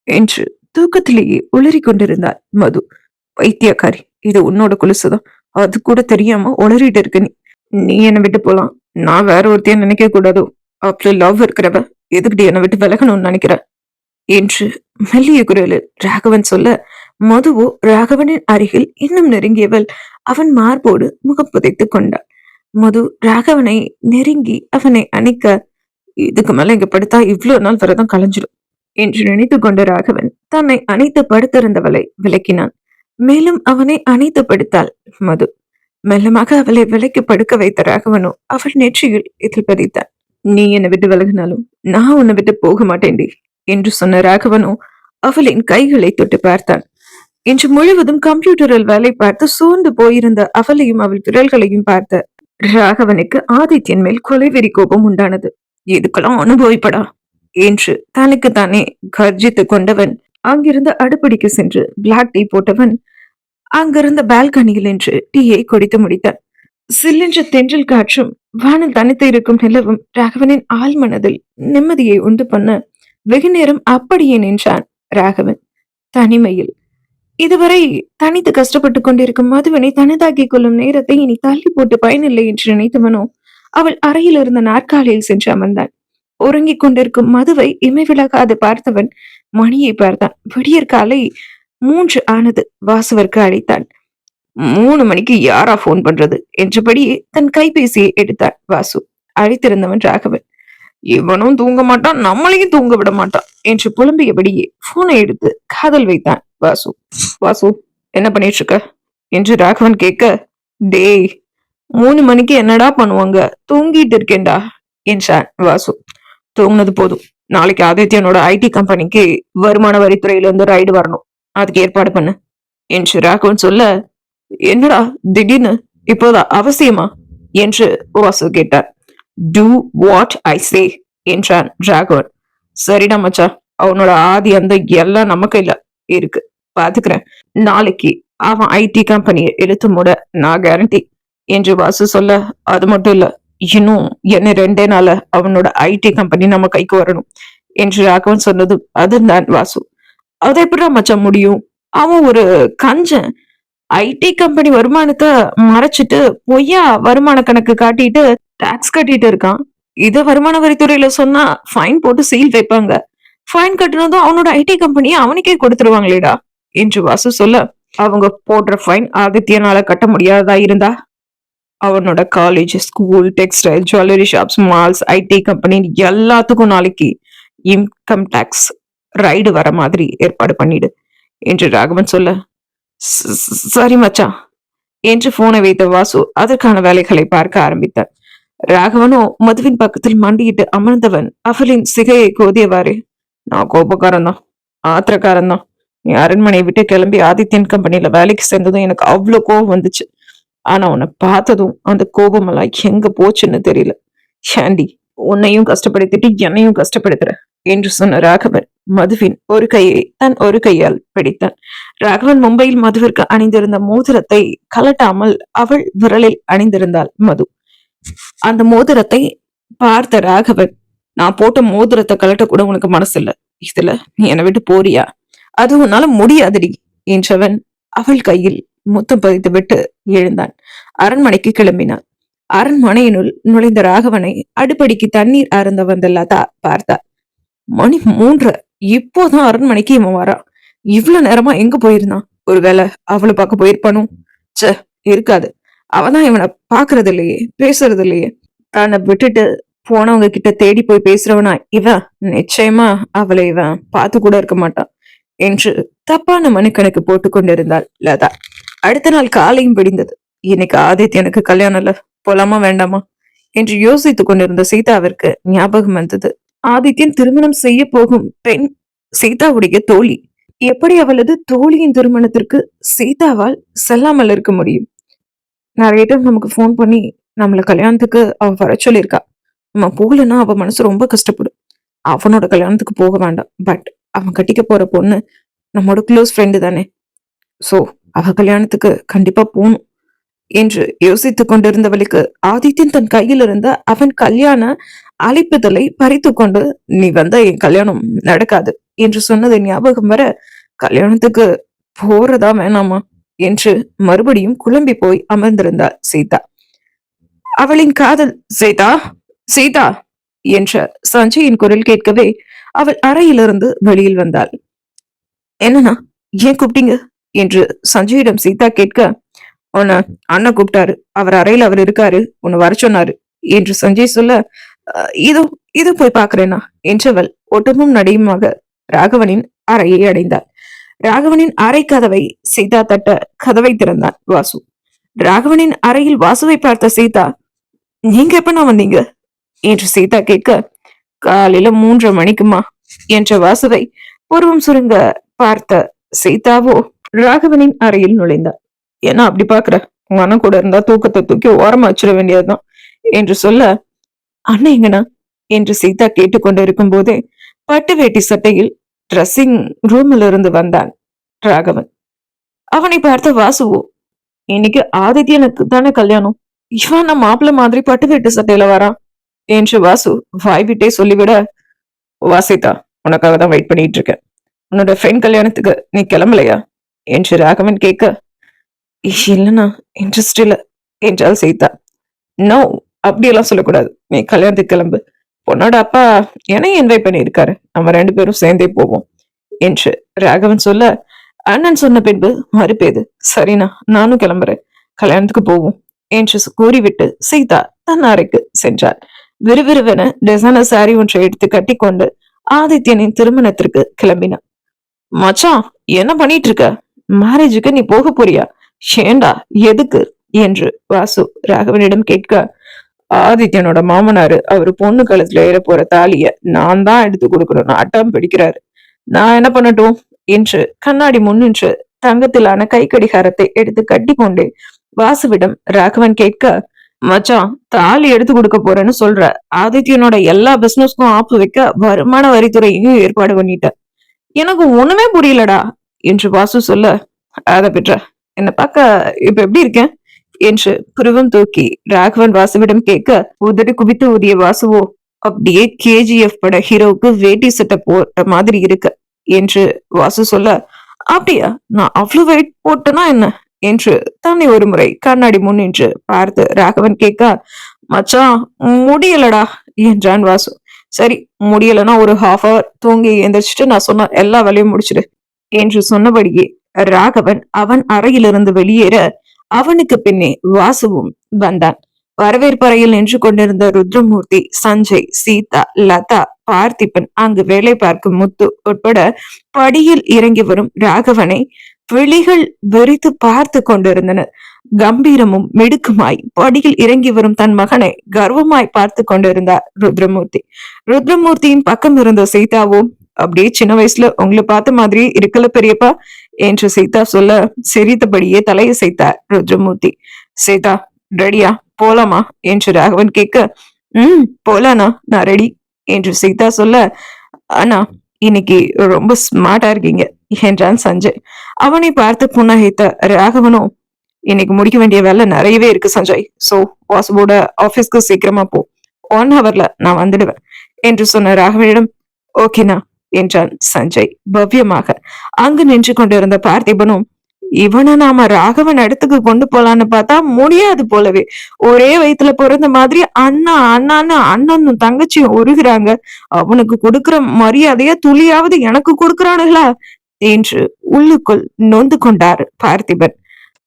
என்று தூக்கத்திலேயே உளறி கொண்டிருந்தாள் மது. வைத்தியக்காரி, இது உன்னோட கொலுசுதான், அது கூட தெரியாம உளறிட்டு இருக்க நீ. நீ என்னை விட்டு போலாம், நான் வேற ஒருத்தைய நினைக்க கூடாதோ? அப்படி லவ் இருக்கிறவ எதுக்கிட்டு என்னை விட்டு விலகணும்னு நினைக்கிற என்று மெல்லிய குரலில் ராகவன் சொல்ல, மதுவோ ராகவனின் அருகில் இன்னும் நெருங்கியவள் அவன் மார்போடு முகம் புதைத்துக் கொண்டாள். மது ராகவனை நெருங்கி அவனை அணைக்க, இதுக்கு மேல இங்க படுத்தா இவ்வளவு நாள் வரதான் கலைஞ்சிடும் என்று நினைத்து கொண்ட ராகவன் தன்னை அணைத்து படுத்திருந்தவளை விளக்கினான். மேலும் அவனை அணைத்து படுத்தாள் மது. மெல்லமாக அவளை விலைக்கு படுக்க வைத்த ராகவனோ அவள் நெற்றியில் இதில் பதித்தான். நீ என்னை விட்டு விலகினாலும் நான் உன்னை விட்டு போக மாட்டேன்டி என்று சொன்ன ராகவனோ அவளின் கைகளை தொட்டு பார்த்தான். இன்று முழுவதும் கம்ப்யூட்டரில் வேலை பார்த்து சோர்ந்து போயிருந்த அவளையும் அவள் விரல்களையும் பார்த்த ராகவனுக்கு ஆதித்யன் மேல் கொலைவெறி கோபம் உண்டானது. இதுக்கெல்லாம் அனுபவிப்படா என்று தனக்கு தானே கர்ஜித்துக் கொண்டவன் அங்கிருந்து அடுப்படிக்கு சென்று பிளாக் டீ போட்டவன் அங்கிருந்த பால்கனியில் என்று டீயை குடித்து முடித்தான். சில்லென்ற தென்றல் காற்றும் வானில் தனித்து இருக்கும் நிலவும் ராகவனின் ஆள் மனதில் நிம்மதியை உண்டு பண்ண வெகு நேரம் அப்படியே நின்றான் ராகவன் தனிமையில். இதுவரை தனித்து கஷ்டப்பட்டுக் கொண்டிருக்கும் மதுவனை தனதாக்கிக் கொள்ளும் நேரத்தை இனி தள்ளி போட்டு பயனில்லை என்று நினைத்தவனோ அவள் அறையில் இருந்த நாற்காலியில் சென்று அமர்ந்தான். உறங்கிக் கொண்டிருக்கும் மதுவை இமை விலகாது பார்த்தவன் மணியை பார்த்தான். விடியற் காலை 3 ஆனது. வாசுவிற்கு அழைத்தான். 3 மணிக்கு யாரா போன் பண்றது என்றபடியே தன் கைபேசியை எடுத்தான் வாசு. அழைத்திருந்தவன் ராகவன். இவனும் தூங்க மாட்டான், நம்மளையும் தூங்க விட மாட்டான் என்று புலம்பியபடியே போனை எடுத்து காதல் வைத்தான் வாசு. வாசு, என்ன பண்ணிட்டு இருக்க என்று ராகவன் கேட்க, டேய் 3 மணிக்கு என்னடா பண்ணுவாங்க, தூங்கிட்டு இருக்கேன்டா என்றான் வாசு. தூங்கினது போதும், நாளைக்கு ஆதித்யனோட ஐடி கம்பெனிக்கு வருமான வரித்துறையில இருந்து ரைடு வரணும். அதுக்கு ஏற்பாடு பண்ணு என்று ராகவன் சொல்ல, என்னடா திடீர்னு இப்போதா அவசியமா என்று வாசு கேட்டார். டூ வாட் ஐ சே என்றான் ராகவன். சரிடா மச்சா, அவனோட ஆதி அந்த எல்லாம் நமக்கு இல்ல இருக்கு, பாத்துக்கிறேன். நாளைக்கு அவன் ஐடி கம்பெனியை இழுத்து மூட நான் கேரண்டி என்று வாசு சொல்ல, அது மட்டும் இல்ல, இன்னும் என்ன 2 நாள அவனோட ஐடி கம்பெனி நம்ம கைக்கு வரணும் என்று ராகவன் சொன்னது அதுதான் வாசு. அது எப்படிடா மச்சான் முடியும்? அவன் ஒரு கஞ்சன். ஐடி கம்பெனி வருமானத்தை மறைச்சிட்டு பொய்யா வருமான கணக்கு காட்டிட்டு டாக்ஸ் கட்டிட்டு இருக்கான். இத வருமான வரித்துறையில சொன்னா ஃபைன் போட்டு சீல் வைப்பாங்க. ஃபைன் கட்டினதும் அவனோட ஐடி கம்பெனியை அவனுக்கே கொடுத்துருவாங்களேடா என்று வாசு சொல்ல, அவங்க போடுற ஃபைன் ஆதித்யனால கட்ட முடியாததா இருந்தா அவனோட college, school, textile, jewellery shops, malls, IT company எல்லாத்துக்கும் நாளைக்கு இன்கம் டாக்ஸ் ரைடு வர மாதிரி ஏற்பாடு பண்ணிடு என்று ராகவன் சொல்ல, சரி மச்சான் என்று போனை வைத்த வாசு அதற்கான வேலைகளை பார்க்க ஆரம்பித்தார். ராகவனோ மதுவின் பக்கத்தில் மண்டியிட்டு அமர்ந்தவன் அவளின் சிகையை கோதியவாறு, நான் கோபக்காரன் தான், ஆத்திரக்காரன் தான். நீ அரண்மனையை விட்டு கிளம்பி ஆதித்யன் கம்பெனில வேலைக்கு சேர்ந்ததும் எனக்கு அவ்வளவு கோபம் வந்துச்சு. ஆனா உன்னை பார்த்ததும் அந்த கோபமெல்லாம் எங்க போச்சுன்னு தெரியல. ஷாண்டி, உன்னையும் கஷ்டப்படுத்திட்டு என்னையும் கஷ்டப்படுத்துற என்று சொன்ன ராகவன் மதுவின் ஒரு கையை தன் ஒரு கையால் பிடித்தான். ராகவன் மும்பையில் மதுவிற்கு அணிந்திருந்த மோதிரத்தை கலட்டாமல் அவள் விரலில் அணிந்திருந்தாள் மது. அந்த மோதிரத்தை பார்த்த ராகவன், நான் போட்ட மோதிரத்தை கலட்ட கூட உனக்கு மனசு இல்ல, இதுல நீ என்னை விட்டு போறியா? அது உன்னால முடியாதடி என்றவன் அவள் கையில் முத்தம் பதித்து விட்டு எழுந்தான். அரண்மனைக்கு கிளம்பினான். அரண்மனையினுள் நுழைந்த ராகவனை அடுப்படிக்கு தண்ணீர் அருந்த வந்த லதா பார்த்தார். மணி 3, இப்போதான் அரண்மனைக்கு இவன் வரான். இவ்வளவு நேரமா எங்க போயிருந்தான்? ஒருவேளை அவளை பார்க்க போயிருப்பானோ? சே, இருக்காது. அவதான் இவனை பாக்குறது இல்லையே, பேசுறது இல்லையே. தன்னை விட்டுட்டு போனவங்க கிட்ட தேடி போய் பேசுறவனா இவன்? நிச்சயமா அவளை இவன் பார்த்து கூட இருக்க மாட்டான் என்று தப்பான மனுக்கணக்கு போட்டு கொண்டிருந்தாள் லதா. அடுத்த நாள் காலையும் பிடிந்தது. இன்னைக்கு ஆதித்யனுக்கு கல்யாணம் இல்ல, போலாமா வேண்டாமா என்று யோசித்துக் கொண்டிருந்த சீதாவிற்கு ஞாபகம் வந்தது. ஆதித்யன் திருமணம் செய்ய போகும் பெண் சீதாவுடைய தோழி. எப்படி அவளது தோழியின் திருமணத்திற்கு சீதாவால் செல்லாமல் இருக்க முடியும்? நிறைய டைம் நமக்கு போன் பண்ணி நம்மள கல்யாணத்துக்கு அவ வர சொல்லியிருக்கா. நம்ம போகலன்னா அவ மனசு ரொம்ப கஷ்டப்படும். அவனோட கல்யாணத்துக்கு போக வேண்டாம், பட் அவன் கட்டிக்க போற பொண்ணு நம்மளோட க்ளோஸ் ஃப்ரெண்டு தானே, சோ அவ கல்யாணத்துக்கு கண்டிப்பா போகணும் என்று யோசித்துக் கொண்டிருந்தவளுக்கு ஆதித்யன் தன் கையில் இருந்த அவன் கல்யாண அழைப்புதலை பறித்து கொண்டு, நீ வந்த என் கல்யாணம் நடக்காது என்று சொன்னது ஞாபகம் வர, கல்யாணத்துக்கு போறதா வேணாமா என்று மறுபடியும் குழம்பி போய் அமர்ந்திருந்தாள் சீதா. அவளின் காதல், சீதா சீதா என்ற சஞ்சயின் குரல் கேட்கவே அவள் அறையிலிருந்து வெளியில் வந்தாள். என்னன்னா, ஏன் கூப்பிட்டீங்க என்று சஞ்சயிடம் சீதா கேட்க, உன்னை அண்ணன் கூப்பிட்டாரு, அவர் அறையில் அவர் இருக்காரு, உன்னை வர சொன்னாரு என்று சஞ்சய் சொல்ல, இதோ இது போய் பாக்குறேனா என்றவள் ஒட்டமும் நடையுமாக ராகவனின் அறையை அடைந்தாள். ராகவனின் அறை கதவை சீதா தட்ட கதவை திறந்தான் வாசு. ராகவனின் அறையில் வாசுவை பார்த்த சீதா, நீங்க எப்ப வந்தீங்க என்று சீதா கேட்க, காலையில 3:30 மணிக்குமா என்ற வாசுவை பூர்வம் சுருங்க பார்த்த சீதாவோ ராகவனின் அறையில் நுழைந்தார். ஏன்னா அப்படி பாக்குற, உங்க அண்ணன் கூட இருந்தா தூக்கத்தை தூக்கி ஓரமா வச்சிட வேண்டியதுதான் என்று சொல்ல, அண்ணன் எங்கண்ணா என்று சீதா கேட்டுக்கொண்டு இருக்கும் போதே பட்டு வேட்டி சட்டையில் ட்ரெஸ்ஸிங் ரூமில் இருந்து வந்தான் ராகவன். அவனை பார்த்த வாசுவோ, இன்னைக்கு ஆதித்யனுக்கு தானே கல்யாணம், இவன் நம்ம மாப்பிள்ள மாதிரி பட்டு வேட்டு சட்டையில வரான் என்று வாசு வாய்விட்டே சொல்லிவிட, வாசிதா உனக்காக தான் வெயிட் பண்ணிட்டு இருக்கேன், உன்னோட ஃப்ரெண்ட் கல்யாணத்துக்கு நீ கிளம்பலையா என்று ராகவன் கேட்க, இல்லைன்னா இன்ட்ரெஸ்ட் இல்ல என்றால் சீதா. நோ, அப்படியெல்லாம் சொல்லக்கூடாது, நீ கல்யாணத்துக்கு கிளம்பு, பொண்ணோட அப்பா என்னை இன்வைட் பண்ணியிருக்காரு, நம்ம 2 பேரும் சேர்ந்தே போவோம் என்று ராகவன் சொல்ல, அண்ணன் சொன்ன பின்பு மறுப்பேது, சரிண்ணா நானும் கிளம்புறேன், கல்யாணத்துக்கு போவோம் என்று கூறிவிட்டு சீதா தன் அறைக்கு சென்றாள். விறுவிறுவென டிசைனர் சாரி ஒன்றை எடுத்து கட்டிக்கொண்டு ஆதித்யனின் திருமணத்திற்கு கிளம்பினான். மச்சான் என்ன பண்ணிட்டு இருக்க, மேரேஜுக்கு நீ போக போறியா? ஏண்டா, எதுக்கு என்று வாசு ராகவனிடம் கேட்க, ஆதித்யனோட மாமனாரு அவரு பொண்ணு கழுத்துல ஏற போற தாலிய நான் தான் எடுத்து கொடுக்கணும்னு அட்டம் பிடிக்கிறாரு. நான் என்ன பண்ணட்டும் என்று கண்ணாடி முன்னின்று தங்கத்திலான கை கடிகாரத்தை எடுத்து கட்டி கொண்டு வாசுவிடம் ராகவன் கேட்க, மச்சான் தாலி எடுத்து கொடுக்க போறேன்னு சொல்ற. ஆதித்யனோட எல்லா பிசினஸ்க்கும் ஆப்பு வைக்க வருமான வரித்துறையும் ஏற்பாடு பண்ணிட்ட. எனக்கு ஒண்ணுமே புரியலடா என்று வாசு சொல்ல, அத பெற்ற என்ன பார்க்க இப்ப எப்படி இருக்கேன் என்று புருவம் தூக்கி ராகவன் வாசுவிடம் கேட்க, உதடு குவித்து ஊதிய வாசுவோ, அப்படியே கேஜிஎஃப் பட ஹீரோவுக்கு வேட்டி சட்டை போட்ட மாதிரி இருக்கு என்று வாசு சொல்ல, அப்படியா நான் அவ்வளவு வெயிட் போட்டனா என்ன என்று தன்னை ஒரு முறை கண்ணாடி முன் நின்று பார்த்து ராகவன் கேட்க, மச்சான் முடியலடா என்றான் வாசு. சரி முடியலன்னா ஒரு ஹாஃப் அவர் தூங்கி எந்திரிச்சிட்டு நான் சொன்ன எல்லா வேலையும் முடிச்சிடு என்று சொன்னபடியே ராகவன் அவன் அறையிலிருந்து வெளியேற அவனுக்கு பின்னே வாசுவும் வந்தான். வரவேற்பறையில் நின்று கொண்டிருந்த ருத்ரமூர்த்தி, சஞ்சய், சீதா, லதா, பார்த்திபன், அங்கு வேலை பார்க்கும் முத்து உட்பட படியில் இறங்கி வரும் ராகவனை விழிகள் வெறித்து பார்த்து கொண்டிருந்தனர். கம்பீரமும் மிடுக்குமாய் படியில் இறங்கி வரும் தன் மகனை கர்வமாய் பார்த்து கொண்டிருந்தார் ருத்ரமூர்த்தி. ருத்ரமூர்த்தியின் பக்கம் இருந்த சீதாவும், அப்படியே சின்ன வயசுல உங்களை பார்த்த மாதிரி இருக்கல பெரியப்பா என்று சீதா சொல்ல சிரித்தபடியே தலையசைத்தார் ருத்ரமூர்த்தி. சீதா ரெடியா போலாமா என்று ராகவன் கேட்க, போலானா நான் ரெடி என்று சீதா சொல்ல, அண்ணா இன்னைக்கு ரொம்ப ஸ்மார்ட்டா இருக்கீங்க என்றான் சஞ்சய். அவனை பார்த்து புன்னகைத்த ராகவனும், இன்னைக்கு முடிக்க வேண்டிய வேலை நிறையவே இருக்கு சஞ்சய், சோ வாசுவோட ஆபீஸ்க்கு சீக்கிரமா போ, 1 ஹவர்ல நான் வந்துடுவேன் என்று சொன்ன ராகவனிடம், ஓகேனா என்றான் சஞ்சய் பவ்யமாக. அங்கு நின்று கொண்டிருந்த பார்த்திபனும், இவனை நாம ராகவன் இடத்துக்கு கொண்டு போலான்னு பார்த்தா முடியாது போலவே, ஒரே வயிற்றுல பிறந்த மாதிரி அண்ணா அண்ணான்னு அண்ணனும் தங்கச்சியும் உருகிறாங்க, அவனுக்கு கொடுக்கிற மரியாதைய துளியாவது எனக்கு கொடுக்கிறானுங்களா என்று உள்ளுக்குள் நொந்து கொண்டார் பார்த்திபன்.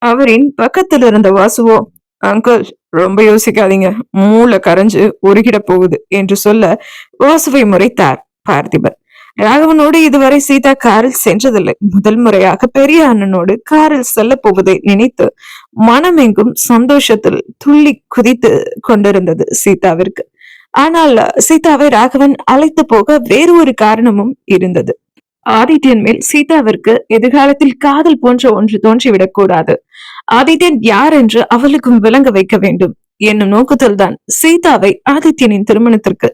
அவரின் பக்கத்தில் இருந்த வாசுவோ, அங்கிள் ரொம்ப யோசிக்காதீங்க, மூளை கரைஞ்சு உருகிட போகுது என்று சொல்ல வாசுவை முறைத்தார் பார்த்திபன். ராகவனோடு இதுவரை சீதா காரில் சென்றதில்லை. முதல் முறையாக பெரிய அண்ணனோடு காரில் செல்ல போவதை நினைத்து மனமெங்கும் சந்தோஷத்தில் துள்ளி குதித்து கொண்டிருந்தது சீதாவிற்கு. ஆனால் சீதாவை ராகவன் அழைத்து போக வேறு ஒரு காரணமும் இருந்தது. ஆதித்யன் மேல் சீதாவிற்கு எதிர்காலத்தில் காதல் போன்ற ஒன்று தோன்றிவிடக் கூடாது. ஆதித்யன் யார் என்று அவளுக்கும் விளங்க வைக்க வேண்டும் என்னும் நோக்கத்தில் தான் சீதாவை ஆதித்யனின் திருமணத்திற்கு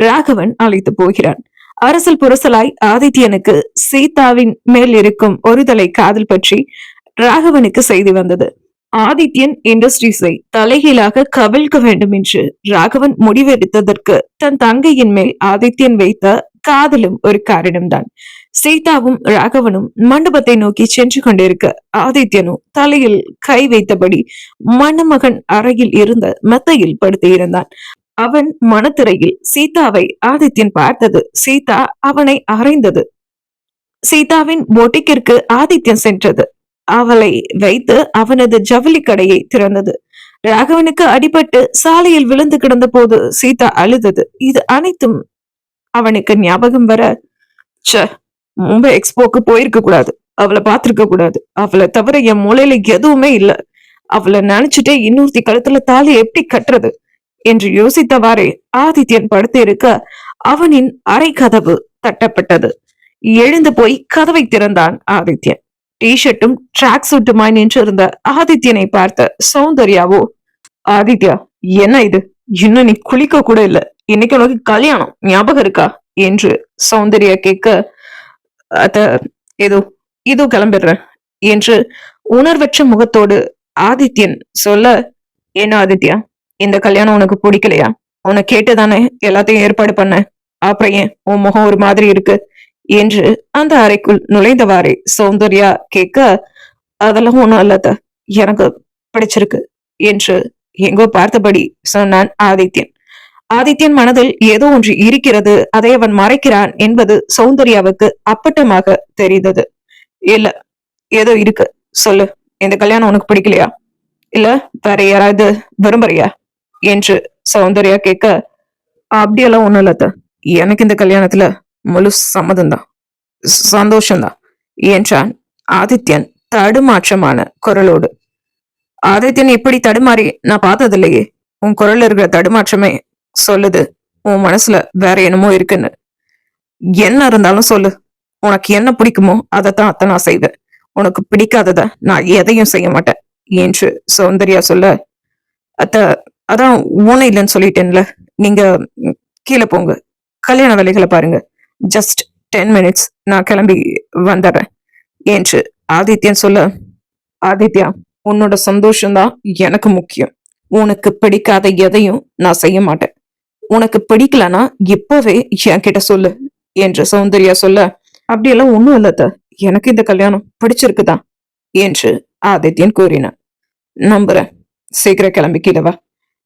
ராகவன் அழைத்து போகிறான். அரசல் புரசலாய் ஆதித்யனுக்கு சீதாவின் மேல் இருக்கும் ஒருதலை காதல் பற்றி ராகவனுக்கு செய்தி வந்தது. ஆதித்யன் இண்டஸ்ட்ரீஸை தலைகீழாக கவிழ்க்க வேண்டும் என்று ராகவன் முடிவெடுத்ததற்கு தன் தங்கையின் மேல் ஆதித்யன் வைத்த காதலும் ஒரு காரணம்தான். சீதாவும் ராகவனும் மண்டபத்தை நோக்கி சென்று கொண்டிருக்க ஆதித்யனும் தலையில் கை வைத்தபடி மணமகன் அறையில் இருந்த மெத்தையில் படுத்து இருந்தான். அவன் மனத்திரையில் சீதாவை ஆதித்யன் பார்த்தது. சீதா அவனை அறைந்தது. சீதாவின் பொட்டிக்கிற்கு ஆதித்யன் சென்றது. அவளை வைத்து அவனது ஜவுளி கடையை திறந்தது. ராகவனுக்கு அடிபட்டு சாலையில் விழுந்து கிடந்த போது சீதா அழுதது. இது அனைத்தும் அவனுக்கு ஞாபகம் வர, மும்பை எக்ஸ்போக்கு போயிருக்க கூடாது, அவளை பார்த்திருக்க கூடாது, அவளை தவிர என் மூளையில எதுவுமே இல்ல, அவளை நினைச்சிட்டே இன்னொருத்தி கழுத்துல தாலி எப்படி கட்டுறது என்று யோசித்தவாறே ஆதித்யன் படுத்து இருக்க அவனின் அறை கதவு தட்டப்பட்டது. எழுந்து போய் கதவை திறந்தான் ஆதித்யன். டிஷர்ட்டும் ட்ராக் சூட்டுமாய் நின்றிருந்த ஆதித்யனை பார்த்த சௌந்தர்யாவோ, ஆதித்யா என்ன இது, இன்னும் நீ குளிக்க கூட இல்ல, இன்னைக்கு உனக்கு கல்யாணம் ஞாபகம் இருக்கா என்று சௌந்தர்யா கேட்க, அத ஏதோ இதோ கிளம்பிடுறேன் என்று உணர்வற்ற முகத்தோடு ஆதித்யன் சொல்ல, என்ன ஆதித்யா இந்த கல்யாணம் உனக்கு பிடிக்கலையா? உன்னை கேட்டுதானே எல்லாத்தையும் ஏற்பாடு பண்ண, அப்புறம் ஏன் உன் முகம் ஒரு மாதிரி இருக்கு என்று அந்த அறைக்குள் நுழைந்தவாறே சௌந்தர்யா கேட்க, அதெல்லாம் ஒண்ணும் இல்லாத, எனக்கு பிடிச்சிருக்கு என்று எங்கோ பார்த்தபடி சொன்னான் ஆதித்யன். ஆதித்யன் மனதில் ஏதோ ஒன்று இருக்கிறது, அதை அவன் மறைக்கிறான் என்பது சௌந்தர்யாவுக்கு அப்பட்டமாக தெரிந்தது. இல்ல ஏதோ இருக்கு, சொல்லு, இந்த கல்யாணம் உனக்கு பிடிக்கலையா, இல்ல வேற யாராவது விரும்புறியா என்று சௌந்தர்யா கேட்க, அப்படியெல்லாம் ஒண்ணும் இல்லத்த, எனக்கு இந்த கல்யாணத்துல முழு சம்மதம்தான், சந்தோஷம்தான் என்றான் ஆதித்யன் தடுமாற்றமான குரலோடு. ஆதித்யன் இப்படி தடுமாறி நான் பார்த்ததில்லையே உன் குரல்ல இருக்கிற தடுமாற்றமே சொல்லுது உன் மனசுல வேற என்னமோ இருக்குன்னு. என்ன இருந்தாலும் சொல்லு. உனக்கு என்ன பிடிக்குமோ அதைத்தான் அத்தை நான் செய்வேன். உனக்கு பிடிக்காதத நான் எதையும் செய்ய மாட்டேன் என்று சௌந்தர்யா சொல்ல, அத்த அதான் ஊன இல்லைன்னு சொல்லிட்டேன்ல. நீங்க கீழே போங்க, கல்யாண வேலைகளை பாருங்க. ஜஸ்ட் 10 minutes, நான் கிளம்பி வந்துடுறேன் என்று ஆதித்யன் சொல்ல, ஆதித்யா, உன்னோட சந்தோஷம்தான் எனக்கு முக்கியம். உனக்கு பிடிக்காத எதையும் நான் செய்ய மாட்டேன். உனக்கு பிடிக்கலனா இப்பவே என்கிட்ட சொல்லு என்று சௌந்தர்யா சொல்ல, அப்படியெல்லாம் ஒண்ணும் இல்லத்த, எனக்கு இந்த கல்யாணம் பிடிச்சிருக்குதான் என்று ஆதித்யன் கூறினான். நம்புறேன், சீக்கிரம் கிளம்பி கீழவா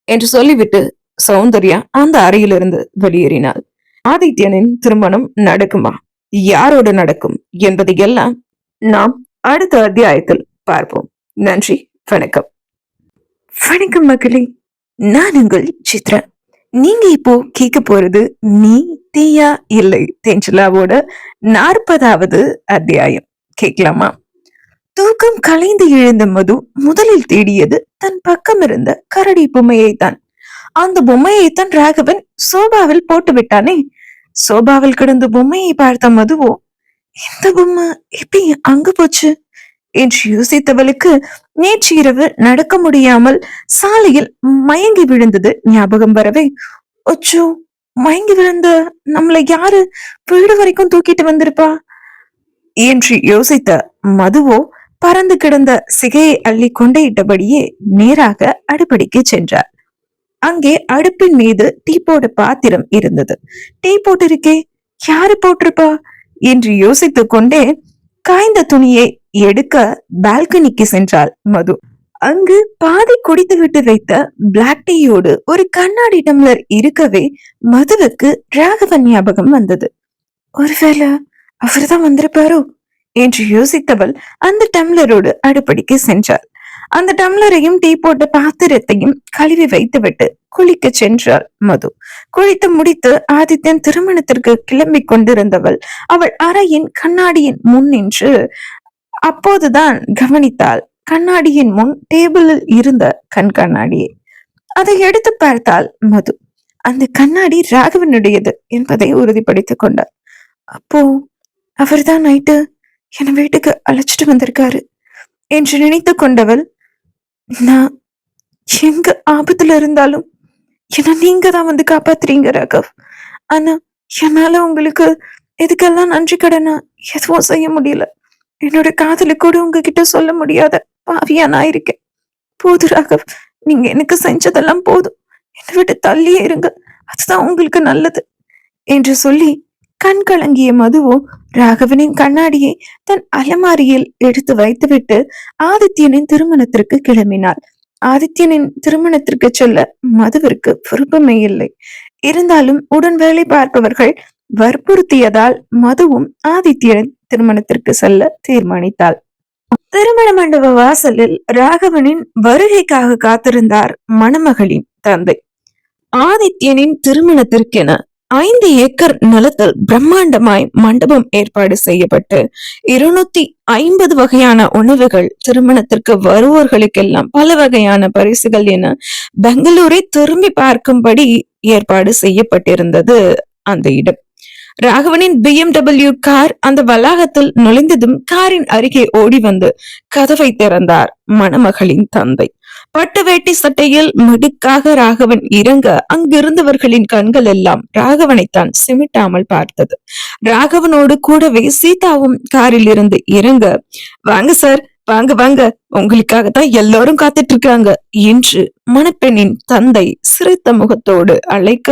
என்று சொல்லிவிட்டு சௌந்தர்யா அந்த அறையிலிருந்து வெளியேறினாள். ஆதித்யனின் திருமணம் நடக்குமா, யாரோடு நடக்கும் என்பதை எல்லாம் நாம் அடுத்த அத்தியாயத்தில் பார்ப்போம். நன்றி, வணக்கம். வணக்கம் மகளே, நான் உங்கள் சித்ரா. நீங்க இப்போ கேட்க போறது நீ தீயா இல்லை தென்றலாவோட 40வது அத்தியாயம். கேட்கலாமா? தூக்கம் கலைந்து எழுந்த மது முதலில் தேடியது தன் பக்கம் இருந்த கரடி பொம்மையை தான். அந்த பொம்மையை தான் ராகவன் சோபாவில் போட்டு விட்டானே. சோபாவில் கிடந்த பொம்மையை பார்த்த மதுவோ, இந்த பொம்மை எப்படி அங்கு போச்சு என்று யோசித்தவளுக்கு நேற்று இரவு நடக்க முடியாமல் சாலையில் மயங்கி விழுந்தது ஞாபகம் வரவே, ஒச்சோ, மயங்கி விழுந்த நம்மளை யாரு வீடு வரைக்கும் தூக்கிட்டு வந்திருப்பா என்று யோசித்த மதுவோ பறந்து கிடந்த சிகையை அள்ளி கொண்டையிட்டபடியே நேராக அடுப்படிக்கு சென்றார். அங்கே அடுப்பின் மீது டீ போட பாத்திரம் இருந்தது. டீ போட்டிருக்கே, யாரு போட்டிருப்பா என்று யோசித்துக் கொண்டே காய்ந்த துணியை எடுக்க பால்கனிக்கு சென்றாள் மது. அங்கு பாதி குடித்து விட்டு வைத்த பிளாக் டீயோடு ஒரு கண்ணாடி டம்ளர் இருக்கவே மதுவுக்கு ராகவன் ஞாபகம் வந்தது. ஒருவேளை அவர்தான் வந்திருப்பாரோ என்று யோசித்தவள் அந்த டம்ளரோடு அடுப்படிக்கு சென்றாள். அந்த டம்ளரையும் டீ போட்ட பாத்திரத்தையும் கழுவி வைத்துவிட்டு குளிக்க சென்றாள் மது. குளித்து முடித்து ஆதித்யன் திருமணத்திற்கு கிளம்பி கொண்டிருந்தவள் அவள் அறையின் கண்ணாடியின் முன் நின்று அப்போதுதான் கவனித்தாள் கண்ணாடியின் முன் டேபிளில் இருந்த கண் கண்ணாடியை. அதை எடுத்து பார்த்தாள் மது. அந்த கண்ணாடி ராகவனுடையது என்பதை உறுதிப்படுத்திக் கொண்டாள். அப்போ அவர்தான் நைட்டு என் வீட்டுக்கு அழைச்சிட்டு வந்திருக்காரு என்று நினைத்து கொண்டவள், நான் எங்க ஆபத்துல இருந்தாலும் என்ன நீங்க தான் வந்து காப்பாத்துறீங்க ராகவ். ஆனா என்னால உங்களுக்கு இதுக்கெல்லாம் நன்றி கடனா எதுவும் செய்ய முடியல. என்னோட காதலை கூட உங்ககிட்ட சொல்ல முடியாத பாவியா நான் இருக்கேன். போது ராகவ், நீங்க எனக்கு செஞ்சதெல்லாம் போதும். என்னை விட்டு தள்ளியே இருங்க, அதுதான் உங்களுக்கு நல்லது என்று சொல்லி கண் கலங்கிய மதுவோ ராகவனின் கண்ணாடியை தன் அலமாரியில் எடுத்து வைத்துவிட்டு ஆதித்யனின் திருமணத்திற்கு கிளம்பினாள். ஆதித்யனின் திருமணத்திற்கு செல்ல மதுவிற்கு விருப்பமே இல்லை. இருந்தாலும் உடன் வேலை பார்ப்பவர்கள் வற்புறுத்தியதால் மதுவும் ஆதித்யனின் திருமணத்திற்கு செல்ல தீர்மானித்தாள். திருமண மண்டப வாசலில் ராகவனின் வருகைக்காக காத்திருந்தார் மணமகளின் தந்தை. ஆதித்யனின் திருமணத்திற்கென 5 ஏக்கர் நிலத்தில் பிரம்மாண்டமாய் மண்டபம் ஏற்பாடு செய்யப்பட்டு 250 வகையான உணவுகள், திருமணத்திற்கு வருவோர்களுக்கெல்லாம் பல வகையான பரிசுகள் என பெங்களூரை திரும்பி பார்க்கும்படி ஏற்பாடு செய்யப்பட்டிருந்தது அந்த இடம். ராகவனின் BMW கார் அந்த வளாகத்தில் நுழைந்ததும் காரின் அருகே ஓடி வந்து கதவை திறந்தார் மணமகளின் தந்தை. பட்டு வேட்டி சட்டையில் மிடுக்காக ராகவன் இறங்க அங்கிருந்தவர்களின் கண்கள் எல்லாம் ராகவனைத்தான் சிமிட்டாமல் பார்த்தது. ராகவனோடு கூடவே சீதாவும் காரில் இருந்து இறங்க, வாங்க சார், வாங்க வாங்க, உங்களுக்காகத்தான் எல்லாரும் காத்துட்டு இருக்காங்க என்று மணப்பெண்ணின் தந்தை சிரித்த முகத்தோடு அழைக்க,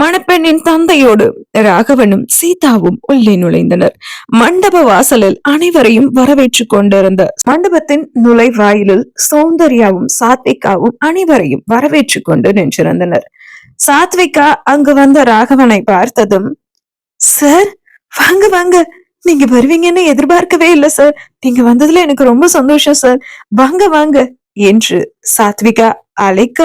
மணப்பெண்ணின் தந்தையோடு ராகவனும் சீதாவும் உள்ளே நுழைந்தனர். மண்டப வாசலில் அனைவரையும் வரவேற்று கொண்டிருந்த மண்டபத்தின் நுழைவாயிலில் சௌந்தர்யாவும் சாத்விகாவும் அனைவரையும் வரவேற்று கொண்டு நின்றிருந்தனர். சாத்விகா அங்கு வந்த ராகவனை பார்த்ததும், சார் வாங்க வாங்க, நீங்க வருவீங்கன்னு எதிர்பார்க்கவே இல்லை சார். நீங்க வந்ததுல எனக்கு ரொம்ப சந்தோஷம் சார், வாங்க வாங்க என்று சாத்விகா அழைக்க,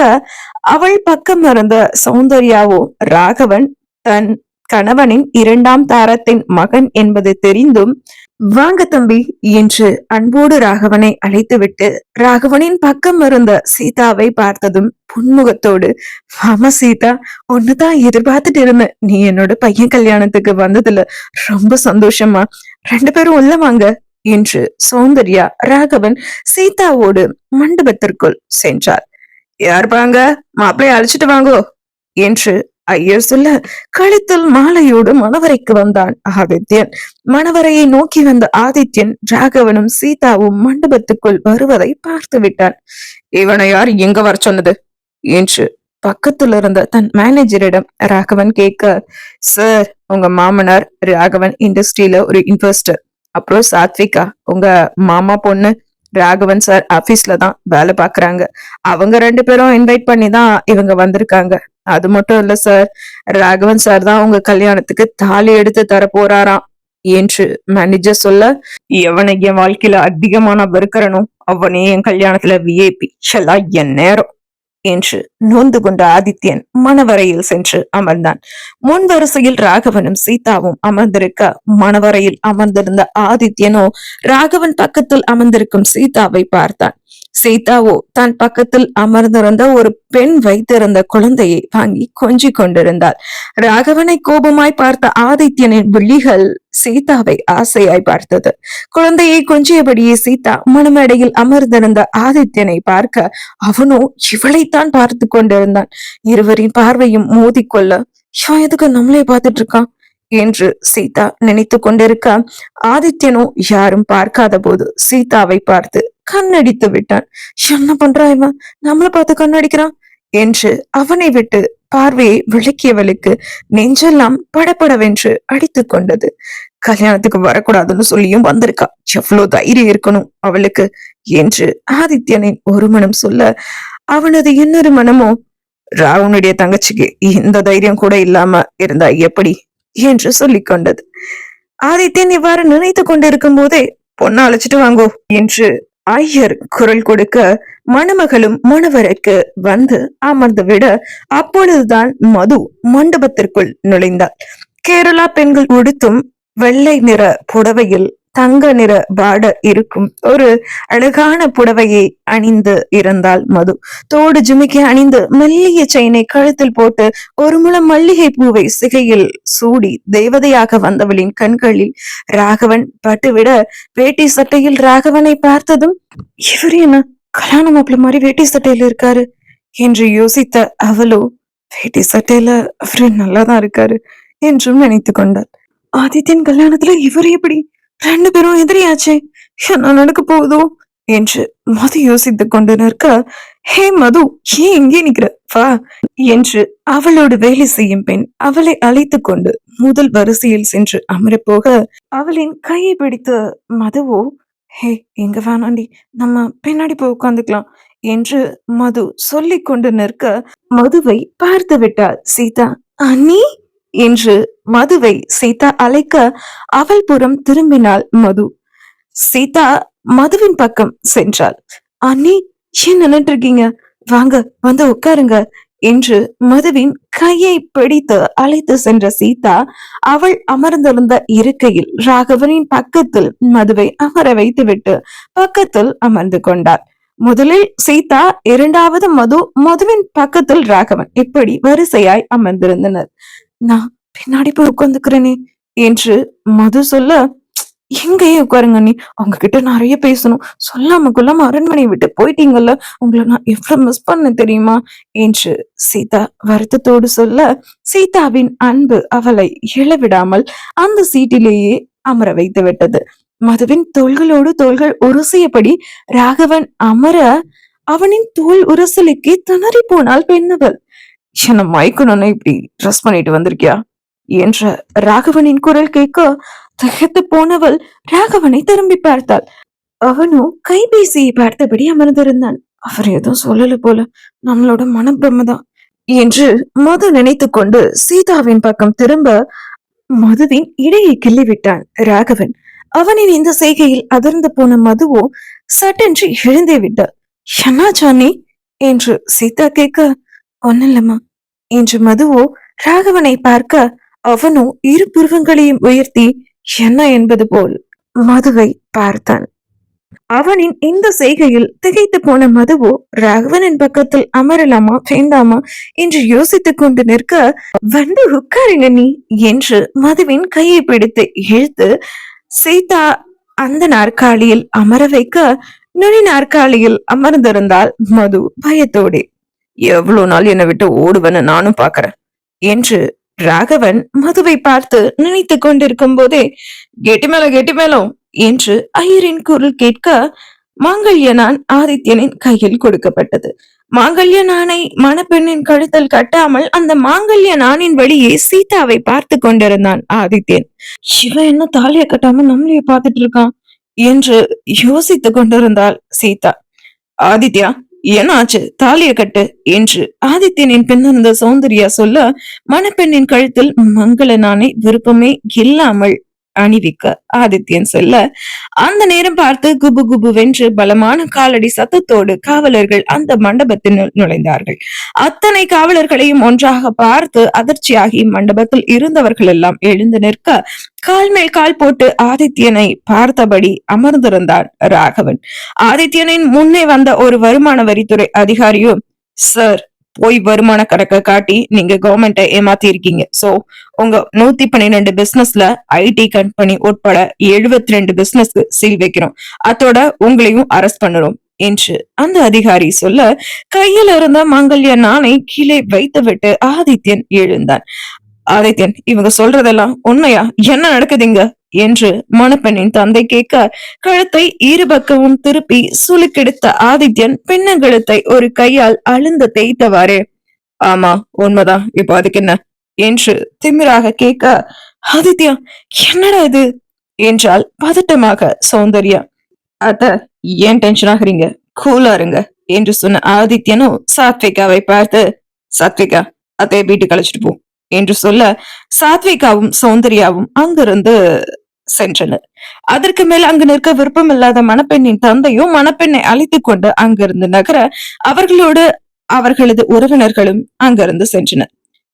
அவள் பக்கம் இருந்த சௌந்தர்யாவோ ராகவன் தன் கணவனின் 2ஆம் தாரத்தின் மகன் என்பது தெரிந்தும் வாங்க தம்பி என்று அன்போடு ராகவனை அழைத்துவிட்டு ராகவனின் பக்கம் இருந்த சீதாவை பார்த்ததும் புன்முகத்தோடு, ஆமா சீதா, ஒண்ணுதான் எதிர்பார்த்துட்டு இருந்தேன். நீ என்னோட பையன் கல்யாணத்துக்கு வந்ததுல ரொம்ப சந்தோஷமா. ரெண்டு பேரும் உள்ள வாங்க என்று சௌந்தர்யா ராகவன் சீதாவோடு மண்டபத்திற்குள் சென்றார். யார் பாங்க, மாப்பிள்ளைய அழைச்சிட்டு வாங்கோ என்று ஐயர் சொல்ல கழுத்தில் மாலையோடு மணவரைக்கு வந்தான் ஆதித்யன். மணவரையை நோக்கி வந்த ஆதித்யன் ராகவனும் சீதாவும் மண்டபத்துக்குள் வருவதை பார்த்து விட்டான். இவனை யார் எங்க வர சொன்னது என்று பக்கத்துல இருந்த தன் மேனேஜரிடம் ராகவன் கேட்க, சார், உங்க மாமனார் ராகவன் இண்டஸ்ட்ரியில ஒரு இன்வெஸ்டர். அப்புறம் சாத்விகா உங்க மாமா பொண்ணு ராகவன் சார் ஆபீஸ்ல தான் வேலை பாக்குறாங்க. அவங்க ரெண்டு பேரும் இன்வைட் பண்ணி தான் இவங்க வந்திருக்காங்க. அது மட்டும் இல்ல சார், ராகவன் சார் தான் உங்க கல்யாணத்துக்கு தாலி எடுத்து தர போறாராம் என்று மேனேஜர் சொல்ல, எவனை என் வாழ்க்கையில அதிகமா நான் வெறுக்கிறனோ அவனே என் கல்யாணத்துல விஐபி, எல்லாம் என் நேரம் என்று நொந்து கொண்ட ஆதித்யன் மணவரையில் சென்று அமர்ந்தான். முன் வரிசையில் ராகவனும் சீதாவும் அமர்ந்திருக்க மணவரையில் அமர்ந்திருந்த ஆதித்யனோ ராகவன் பக்கத்தில் அமர்ந்திருக்கும் சீதாவை பார்த்தான். சீதாவோ தன் பக்கத்தில் அமர்ந்திருந்த ஒரு பெண் வைத்திருந்த குழந்தையை வாங்கி கொஞ்சி கொண்டிருந்தாள். ராகவனை கோபமாய் பார்த்த ஆதித்யனின் விழிகள் சீதாவை ஆசையாய் பார்த்தது. குழந்தையை கொஞ்சியபடியே சீதா மணமேடையில் அமர்ந்திருந்த ஆதித்யனை பார்க்க அவனோ இவளைத்தான் பார்த்து கொண்டிருந்தான். இருவரின் பார்வையும் மோதிக்கொள்ள, எதுக்கு நம்மளே பார்த்துட்டு இருக்கான் என்று சீதா நினைத்து கொண்டிருக்க ஆதித்யனோ யாரும் பார்க்காத போது சீதாவை பார்த்து கண்ணடித்து விட்டான். என்ன பண்றான் இவன், நம்மள பார்த்து கண்ணடிக்கிறான் என்று அவனை விட்டு பார்வையை விளக்கியவளுக்கு நெஞ்செல்லாம் படபடவென்று அடித்து கொண்டது. கல்யாணத்துக்கு வரக்கூடாதுன்னு சொல்லியும் வந்திருக்கா, எவ்வளவு தைரியம் இருக்கணும் அவளுக்கு என்று ஆதித்யனின் ஒரு மனம் சொல்ல, அவனது இன்னொரு மனமோ ராவனுடைய தங்கச்சிக்கு இந்த தைரியம் கூட இல்லாம இருந்தா எப்படி என்று சொல்லிக் கொண்டது. ஆதித்யன் இவ்வாறு நினைத்து கொண்டிருக்கும் போதே பொண்ணு அழைச்சிட்டு வாங்கோ என்று ஐயர் குரல் கொடுக்க மணமகளும் மணவரைக்கு வந்து அமர்ந்து விட அப்பொழுதுதான் மது மண்டபத்திற்குள் நுழைந்தாள். கேரளா பெண்கள் உடுத்தும் வெள்ளை நிற புடவையில் தங்க நிற பார்டர் இருக்கும் ஒரு அழகான புடவையை அணிந்து இருந்தாள் மது. தோடு ஜிமிக்கி அணிந்து மெல்லிய செயினை கழுத்தில் போட்டு ஒரு முழம் மல்லிகை பூவை சிகையில் சூடி தேவதையாக வந்தவளின் கண்களில் ராகவன் பட்டுவிட வேட்டி சட்டையில் ராகவனை பார்த்ததும், இவர் என்ன கல்யாண மாப்பிள்ள மாதிரி வேட்டி சட்டையில இருக்காரு என்று யோசித்த அவளோ, வேட்டி சட்டையில அவரு நல்லாதான் இருக்காரு என்றும் நினைத்து கொண்டாள். ஆதித்யன் கல்யாணத்துல இவர் எப்படி ரெண்டு பேரும் எதிரியாச்சே, என்ன நடக்க போகுதோ என்று மது யோசித்துக் கொண்டு நிற்க, ஹே மது, ஏன் இங்கே நிக்கிற, வா என்று அவளோடு வேலை செய்யும் பெண் அவளை அழைத்து கொண்டு முதல் வரிசையில் சென்று அமரப்போக அவளின் கையை பிடித்த மதுவோ, ஹே எங்க வேணாண்டி, நம்ம பின்னாடி போய் உட்காந்துக்கலாம் என்று மது சொல்லிக் கொண்டு நிற்க மதுவை பார்த்து விட்டாள் சீதா. அண்ணி என்று மதுவை சீதா அழைக்க அவள் புறம் திரும்பினாள் மது. சீதா மதுவின் பக்கம் சென்றாள். அண்ணி, ஏன் நின்னுட்டு இருக்கீங்க, வாங்க வந்து உட்காருங்க என்று மதுவின் கையை பிடித்து அழைத்து சென்ற சீதா அவள் அமர்ந்திருந்த இருக்கையில் ராகவனின் பக்கத்தில் மதுவை அமர வைத்துவிட்டு பக்கத்தில் அமர்ந்து கொண்டாள். முதலில் சீதா, இரண்டாவது மது, மதுவின் பக்கத்தில் ராகவன், இப்படி வரிசையாய் அமர்ந்திருந்தனர். நான் பின்னாடி போய் உட்காந்துக்கிறேனே என்று மது சொல்ல, எங்கேயே உட்காருங்க நீ, உங்ககிட்ட நிறைய பேசணும், சொல்லாம கொள்ளாம அரண்மனை விட்டு போயிட்டீங்கல்ல, உங்களை நான் எவ்வளவு மிஸ் பண்ண தெரியுமா என்று சீதா வருத்தத்தோடு சொல்ல, சீதாவின் அன்பு அவளை இழவிடாமல் அந்த சீட்டிலேயே அமர வைத்து விட்டது. மதுவின் தோள்களோடு தோள்கள் உரசியபடி ராகவன் அமர அவனின் தோல் உரசலுக்கே திணறி போனாள் பெண்ணவள். என்ன மயக்கணும்னு இப்படி ட்ரெஸ் பண்ணிட்டு வந்திருக்கியா என்ற ராகவனின் குரல் கேட்க திகைத்து போனவள் ராகவனை திரும்பி பார்த்தாள். அவனோ கைபேசியை பார்த்தபடி அமர்ந்திருந்தான். அவர் எதுவும் சொல்லல போல, நம்மளோட மனப்பிரமதான் என்று மது நினைத்து கொண்டு சீதாவின் பக்கம் திரும்ப மதுவின் இடையை கிள்ளிவிட்டான் ராகவன். அவனின் இந்த செய்கையில் அதிர்ந்து போன மதுவோ சட்டென்று எழுந்தே விட்டாள். என்னாச்சானே என்று சீதா கேட்க, ஒன்னில்லம்மா என்று மதுவோ ராகவனை பார்க்க அவனோ இரு புருவங்களையும் உயர்த்தி என்ன என்பது போல் மதுவை பார்த்தான். அவனின் இந்த செய்கையில் திகைத்து போன மதுவோ ராகவனின் பக்கத்தில் அமரலாமா வேண்டாமா என்று யோசித்துக் கொண்டு நிற்க, வந்து உட்காருங்க நீ என்று மதுவின் கையை பிடித்து இழுத்து சீதா அந்த நாற்காலியில் அமர வைக்க, நுனி நாற்காலியில் அமர்ந்திருந்தால் மது பயத்தோடு. எவ்வளவு நாள் என்னை விட்டு ஓடுவன்னு நானும் பாக்குறேன் என்று ராகவன் மதுவை பார்த்து நினைத்துக் கொண்டிருக்கும் போதே, கெட்டி மேலும் என்று ஐயரின் குரல் கேட்க, மாங்கல்ய நான் ஆதித்யனின் கையில் கொடுக்கப்பட்டது. மாங்கல்ய நானை மணப்பெண்ணின் கழுத்தில் கட்டாமல் அந்த மாங்கல்ய நானின் வழியே சீதாவை பார்த்து கொண்டிருந்தான் ஆதித்யன். இவன் என்ன தாலிய கட்டாம நம்மளைய பார்த்துட்டு இருக்கான் என்று யோசித்துக் கொண்டிருந்தாள் சீதா. ஆதித்யா, என்ன ஆச்சு, தாலிய கட்டு என்று ஆதித்யனின் பின்னிருந்த சௌந்தர்யா சொல்ல, மணப்பெண்ணின் கழுத்தில் மங்கள நானை விருப்பமே இல்லாமல் அணிவிக்க ஆதித்யன் சொல்ல, அந்த நேரம் பார்த்து குபு குபு வென்று பலமான காலடி சத்தத்தோடு காவலர்கள் அந்த மண்டபத்தில் நுழைந்தார்கள். அத்தனை காவலர்களையும் ஒன்றாக பார்த்து அதிர்ச்சியாகி மண்டபத்தில் இருந்தவர்கள் எல்லாம் எழுந்து நிற்க, கால் மேல் கால் போட்டு ஆதித்யனை பார்த்தபடி அமர்ந்திருந்தான் ராகவன். ஆதித்யனின் முன்னே வந்த ஒரு வருமான வரித்துறை அதிகாரியோ, சார், போய் வருமான கணக்க காட்டி நீங்க கவர்மெண்ட்டை ஏமாத்தி இருக்கீங்க. சோ உங்க 112 பிசினஸ்ல ஐடி கம்பெனி உட்பட 72 பிசினஸ்க்கு சீல் வைக்கிறோம். அதோட உங்களையும் அரெஸ்ட் பண்ணுறோம் என்று அந்த அதிகாரி சொல்ல, கையில் இருந்த மாங்கல்ய நானை கீழே வைத்து விட்டு ஆதித்யன் எழுந்தான். ஆதித்யன், இவங்க சொல்றதெல்லாம் உண்மையா? என்ன நடக்குதுங்க என்று மணப்பெண்ணின் தந்தை கேட்க, கழுத்தை இருபக்கமும் திருப்பி சுலுக்கெடுத்த ஆதித்யன் பின்னங்கழுத்தை ஒரு கையால் அழுந்து தேய்த்தவாறே, ஆமா உண்மைதான், இப்போ அதுக்கு என்ன என்று திமிராக கேட்க, ஆதித்யா, என்னடா இது என்றால் பதட்டமாக சௌந்தர்யா. அத்த, ஏன் டென்ஷன் ஆகுறீங்க, கூலா இருங்க என்று சொன்ன ஆதித்யனும் சாத்விகாவை பார்த்து, சாத்விகா, அத்தைய வீட்டுக்கு அழைச்சிட்டு போ என்று சொல்ல, சாத்விகாவும் சௌந்தர்யாவும் அங்கிருந்து சென்றனர். அதற்கு மேல் அங்கு நிற்க விருப்பம் இல்லாத மணப்பெண்ணின் தந்தையும் மணப்பெண்ணை அழைத்துக் கொண்டு அங்கிருந்து நகர, அவர்களோடு அவர்களது உறவினர்களும் அங்கிருந்து சென்றனர்.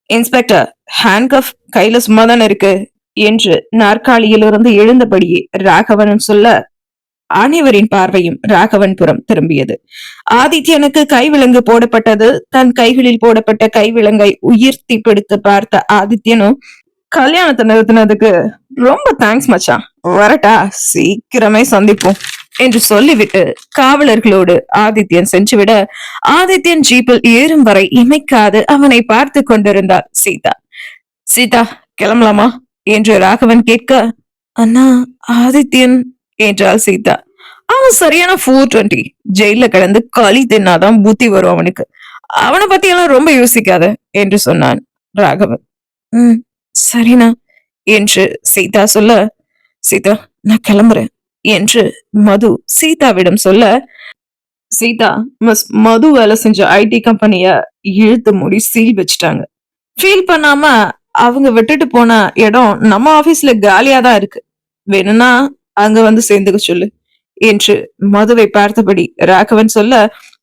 இன்ஸ்பெக்டர், ஹேண்ட்கஃப் கையில சும்மாதானே இருக்கு என்று நாற்காலியிலிருந்து எழுந்தபடியே ராகவன் சொல்ல, அனைவரின் பார்வையும் ராகவன் புறம் திரும்பியது. ஆதித்யனுக்கு கைவிலங்கு போடப்பட்டது. தன் கைகளில் போடப்பட்ட கைவிலங்கை உயர்த்தி பிடித்து பார்த்த ஆதித்யனும், கல்யாணத்தை நிறுத்தினதுக்கு ரொம்ப தேங்க்ஸ் மச்சான், வரட்டா, சீக்கிரமே சந்திப்போம் என்று சொல்லிவிட்டு காவலர்களோடு ஆதித்யன் சென்றுவிட, ஆதித்யன் ஜீப்பில் ஏறும் வரை இமைக்காது அவனை பார்த்து கொண்டிருந்தார் சீதா. சீதா, கிளம்பலாமா என்று ராகவன் கேட்க, அண்ணா, ஆதித்யன் என்றாள் சீதா. அவன் சரியான 420, ஜெயில கிடந்து களி தின்னாதான் புத்தி வரும் அவனுக்கு, அவனை பத்தி எல்லாம் ரொம்ப யோசிக்காத என்று சொன்னான் ராகவன். சரிண்ணா என்று சீதா சொல்ல, சீதா, நான் கிளம்புறேன் என்று மது சீதாவிடம் சொல்ல, சீதா, மிஸ் மது வேலை செஞ்ச ஐடி கம்பெனிய இழுத்து மூடி சீல் வச்சுட்டாங்க. ஃபீல் பண்ணாம அவங்க விட்டுட்டு போன இடம் நம்ம ஆபீஸ்ல காலியாதான் இருக்கு, வேணும்னா அங்க வந்து சேர்ந்துக்க சொல்லு என்று மதுவை பார்த்தபடி ராகவன் சொல்ல,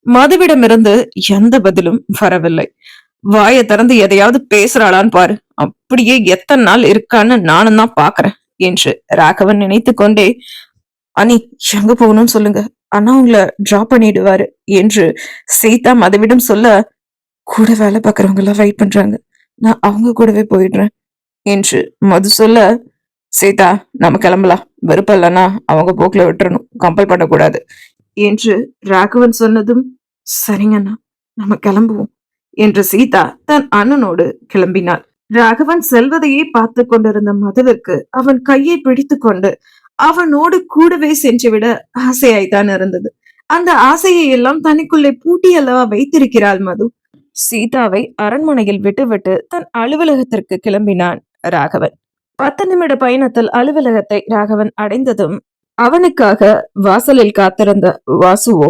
மதுவிடமிருந்து எந்த பதிலும் வரவில்லை. வாயை திறந்து எதையாவது பேசுறாளான்னு பாரு, அப்படியே எத்தனை நாள் இருக்கான்னு நானும் தான் பாக்குறேன் என்று ராகவன் நினைத்து கொண்டே, அனி, எங்க போகணும்னு சொல்லுங்க, அண்ணா உங்களை டிராப் பண்ணிடுவாரு என்று சீதா மதுவிடம் சொல்ல, கூட வேலை பாக்குறவங்க எல்லாம் வெயிட் பண்றாங்க, நான் அவங்க கூடவே போயிடுறேன் என்று மது சொல்ல, சீதா, நம்ம கிளம்பலாம், விருப்பம் இல்லைன்னா அவங்க போக்குல விட்டுறணும், கம்பல் பண்ணக்கூடாது என்று ராகவன் சொன்னதும், சரிங்கண்ணா, நம்ம கிளம்புவோம் என்று சீதா தன் அண்ணனோடு கிளம்பினாள். ராகவன் செல்வதையே பார்த்து கொண்டிருந்த மதுவிற்கு அவன் கையை பிடித்து கொண்டு அவனோடு கூடவே சென்றுவிட ஆசையாய்த்தான் இருந்தது. அந்த ஆசையை எல்லாம் தனக்குள்ளே பூட்டி அல்லவா வைத்திருக்கிறாள் மது. சீதாவை அரண்மனையில் விட்டுவிட்டு தன் அலுவலகத்திற்கு கிளம்பினான் ராகவன். 10 நிமிட பயணத்தில் அலுவலகத்தை ராகவன் அடைந்ததும் அவனுக்காக வாசலில் காத்திருந்த வாசுவோ,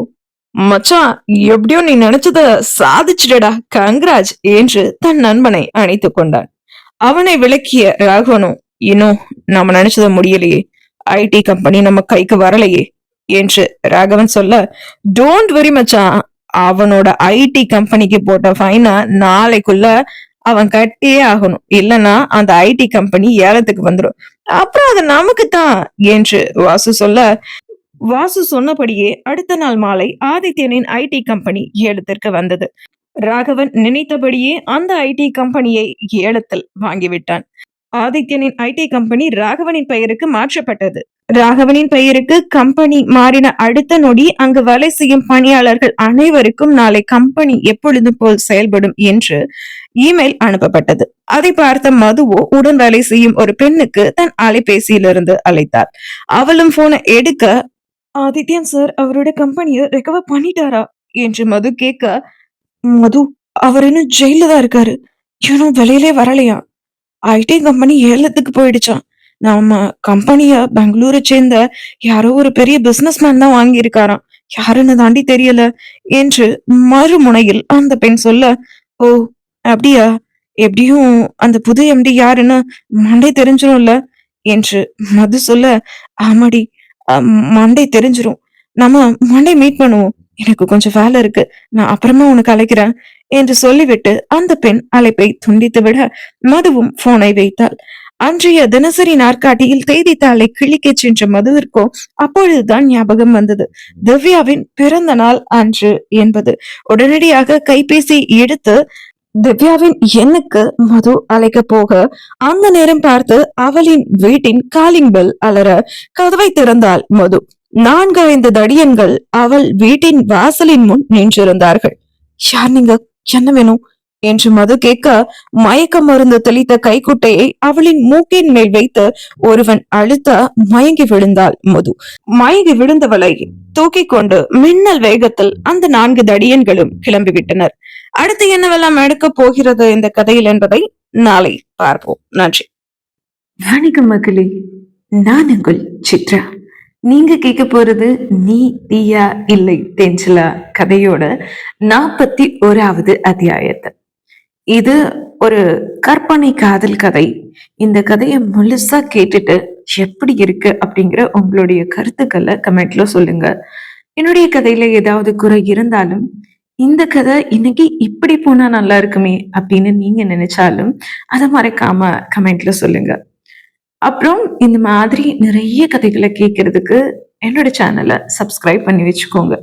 மச்சான், எப்படியோ நீ நினைச்சத சாதிச்சுடா, கங்கராஜ் என்று தன் நண்பனை அணைத்துக் கொண்டான். அவனை விளக்கிய ராகவனும், இன்னும் நாம நினைச்சத முடியலையே, ஐடி கம்பெனி நம்ம கைக்கு வரலையே என்று ராகவன் சொல்ல, டோன்ட் வெரி மச்சான், அவனோட ஐடி கம்பெனிக்கு போட்ட ஃபைனை நாளைக்குள்ள அவன் கட்டியே ஆகணும், இல்லனா அந்த ஐடி கம்பெனி ஏலத்துக்கு வந்துடும், அப்புறம் அது நமக்கு தான் என்று வாசு சொல்ல, வாசு சொன்னபடியே அடுத்த நாள் மாலை ஆதித்யனின் ஐடி கம்பெனி ஏலத்திற்கு வந்தது. ராகவன் நினைத்தபடியே அந்த ஐடி கம்பெனியை ஏலத்தில் வாங்கிவிட்டான். ஆதித்யனின் ஐடி கம்பெனி ராகவனின் பெயருக்கு மாற்றப்பட்டது. ராகவனின் பெயருக்கு கம்பெனி மாறின அடுத்த நொடி அங்கு வேலை செய்யும் பணியாளர்கள் அனைவருக்கும் நாளை கம்பெனி எப்பொழுதும் போல் செயல்படும் என்று இமெயில் அனுப்பப்பட்டது. அதை பார்த்த மதுவோ உடன் வேலை செய்யும் ஒரு பெண்ணுக்கு தன் அலைபேசியிலிருந்து அழைத்தார். அவளும் போனை எடுக்க, ஆதித்யன் சார் அவரோட கம்பெனியை ரெக்கவர் பண்ணிட்டாரா என்று மது கேட்க, மது அவர் இன்னும் ஜெயில தான் இருக்காரு, இன்னும் வெளியிலே வரலையா, ஐடி கம்பெனி ஏலத்துக்கு போயிடுச்சான், நம்ம கம்பெனிய பெங்களூரை சேர்ந்த யாரோ ஒரு பெரிய பிசினஸ்மேன் தான் வாங்கி இருக்காராம், யாருன்னு தாண்டி தெரியல என்று மறுமுனையில் அந்த பெண் சொல்ல, ஓ அப்படியா, எப்படியும் அந்த புது எம்டி யாருன்னு மண்டே தெரிஞ்சிரும்ல என்று மது சொல்ல, ஆமாடி, மண்டே தெரிஞ்சிரும், நம்ம மண்டே மீட் பண்ணுவோம், எனக்கு கொஞ்சம் வேலை இருக்கு, நான் அப்புறமா உனக்கு அழைக்கிறேன் என்று சொல்லிவிட்டு அந்த பெண் அழைப்பை துண்டித்து விட மதுவும் போனை வைத்தாள். அன்றைய தினசரி நாற்காட்டியில் செய்தித்தாளை கிழிக்க சென்ற மதுவிற்கோ அப்பொழுதுதான் ஞாபகம் வந்தது, திவ்யாவின் பிறந்த நாள் அன்று என்பது. உடனடியாக கைபேசி எடுத்து திவ்யாவின் எண்ணுக்கு மது அழைக்க போக, அந்த நேரம் பார்த்து அவளின் வீட்டின் காலிங் பெல் அலற கதவை திறந்தாள் மது. 4-5 தடியன்கள் அவள் வீட்டின் வாசலின் முன் நின்றிருந்தார்கள். யார் நீங்க, என்ன வேணும் என்று மது கேட்க, மயக்க மருந்து தெளித்த கைக்குட்டையை அவளின் மூக்கின் மேல் வைத்து ஒருவன் அழுத்த மயங்கி விழுந்தாள் மது. மயங்கி விழுந்தவளை தூக்கி கொண்டு மின்னல் வேகத்தில் அந்த 4 தடியன்களும் கிளம்பிவிட்டனர். அடுத்து என்னவெல்லாம் நடக்க போகிறது இந்த கதையில் என்பதை நாளை பார்ப்போம். நன்றி. வணக்கம் மகளே, நான் உங்கள் சித்ரா. நீங்க கேட்க போறது நீ தீயா இல்லை தெஞ்சலா கதையோட 41வது அத்தியாயத்தை. இது ஒரு கற்பனை காதல் கதை. இந்த கதையை முழுசா கேட்டுட்டு எப்படி இருக்கு அப்படிங்கிற உங்களுடைய கருத்துக்களை கமெண்ட்ல சொல்லுங்க. என்னுடைய கதையில ஏதாவது குறை இருந்தாலும், இந்த கதை இன்னைக்கு இப்படி போனா நல்லா இருக்குமே அப்படின்னு நீங்க நினைச்சாலும் அதை மறக்காம கமெண்ட்ல சொல்லுங்க. அப்புறம் இந்த மாதிரி நிறைய கதைகளை கேட்கறதுக்கு என்னோட சேனலை சப்ஸ்கிரைப் பண்ணி வச்சுக்கோங்க.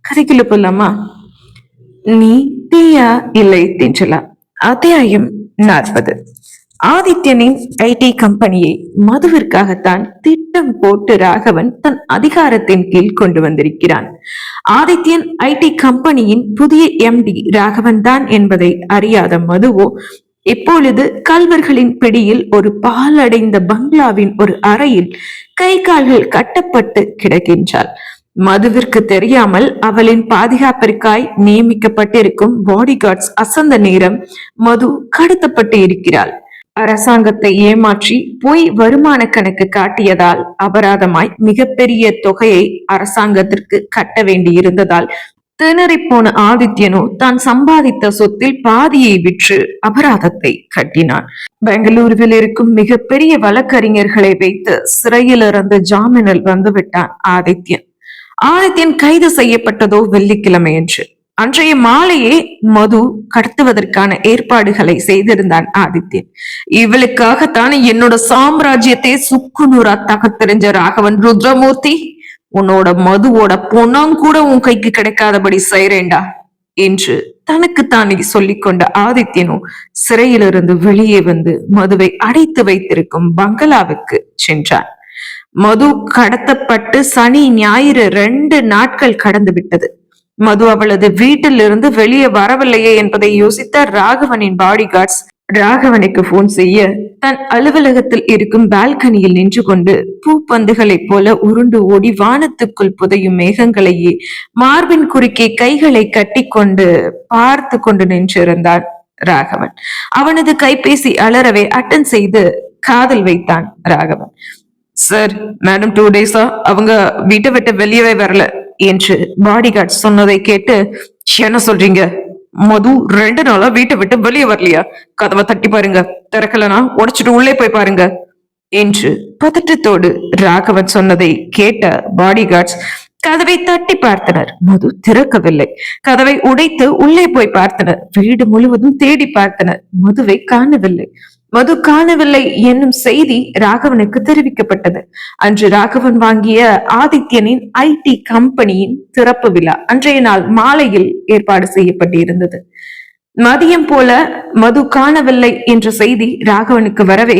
கதைக்குள்ள போலாமா? நீ தீயா இல்லை தெஞ்சலா அத்தியாயம் 40. ஆதித்யனின் ஐடி கம்பெனியை மதுவிற்காகத்தான் திட்டம் போட்டு ராகவன் தன் அதிகாரத்தின் கீழ் கொண்டு வந்திருக்கிறான். ஆதித்யன் ஐடி கம்பெனியின் புதிய எம்டி ராகவன் தான் என்பதை அறியாத மதுவோ இப்பொழுது கல்வர்களின் பிடியில் ஒரு பாலடைந்த பங்களாவின் ஒரு அறையில் கை கால்கள் கட்டப்பட்டு கிடக்கின்றாள். மதுவிற்கு தெரியாமல் அவளின் பாதுகாப்பிற்காய் நியமிக்கப்பட்டிருக்கும் பாடி கார்ட்ஸ் அசந்த நேரம் மது கடத்தப்பட்டு இருக்கிறாள். அரசாங்கத்தை ஏமாற்றி பொய் வருமான கணக்கு காட்டியதால் அபராதமாய் மிகப்பெரிய தொகையை அரசாங்கத்திற்கு கட்ட வேண்டி இருந்ததால் திணறி போன ஆதித்யனோ தான் சம்பாதித்த சொத்தில் பாதியை விற்று அபராதத்தை கட்டினான். பெங்களூருவில் இருக்கும் மிகப்பெரிய வழக்கறிஞர்களை வைத்து சிறையில் இருந்து ஜாமீனில் வந்துவிட்டான் ஆதித்யன். ஆதித்யன் கைது செய்யப்பட்டதோ வெள்ளிக்கிழமை என்று. அன்றைய மாலையே மது கடத்துவதற்கான ஏற்பாடுகளை செய்திருந்தான் ஆதித்யன். இவளுக்காகத்தானே என்னோட சாம்ராஜ்யத்தை சுக்குநூறா தகத்தெறிஞ்ச ராகவன் ருத்ரமூர்த்தி, உன்னோட மதுவோட பொணம் கூட உன் கைக்கு கிடைக்காதபடி செய்றேண்டா என்று தனக்குத்தானே சொல்லிக்கொண்ட ஆதித்யனோ சிறையிலிருந்து வெளியே வந்து மதுவை அடைத்து வைத்திருக்கும் பங்களாவுக்கு சென்றான். மது கடத்தப்பட்டு சனி ஞாயிறு 2 நாட்கள் கடந்து விட்டது. மது அவளது வீட்டில் இருந்து வெளியே வரவில்லையே என்பதை யோசித்த ராகவனின் பாடி கார்ட்ஸ் ராகவனுக்கு போன் செய்ய, தன் அலுவலகத்தில் இருக்கும் பால்கனியில் நின்று கொண்டு பூப்பந்துகளைப் போல உருண்டு ஓடி வானத்துக்குள் புதையும் மேகங்களையே மார்பின் குறுக்கே கைகளை கட்டி கொண்டு பார்த்து கொண்டு நின்றிருந்தான் ராகவன். அவனது கைபேசி அலறவே அட்டன் செய்து காதல் வைத்தான் ராகவன். சார், மேடம் 2 டேஸா அவங்க வீட்டை விட்டு வெளியவே வரல என்று பாடி கார்ட் சொன்னதை கேட்டு, என்ன சொல்றீங்க? மது 2 நாளா வீட்டை விட்டு வெளியே வரலையா? கதவை தட்டி பாருங்க, திறக்கலனா உடைச்சிட்டு உள்ளே போய் பாருங்க என்று பதற்றத்தோடு ராகவன் சொன்னதை கேட்ட பாடி கார்ட்ஸ் கதவை தட்டி பார்த்தனர். மது திறக்கவில்லை. கதவை உடைத்து உள்ளே போய் பார்த்தனர். வீடு முழுவதும் தேடி பார்த்தனர். மதுவை காணவில்லை. மது காணவில்லை என்னும் செய்தி ராகவனுக்கு தெரிவிக்கப்பட்டது. அன்று ராகவன் வாங்கிய ஆதித்யனின் IT கம்பெனியின் திறப்பு விழா அன்றைய நாள் மாலையில் ஏற்பாடு செய்யப்பட்டிருந்தது. மதியம் போல மது காணவில்லை என்ற செய்தி ராகவனுக்கு வரவே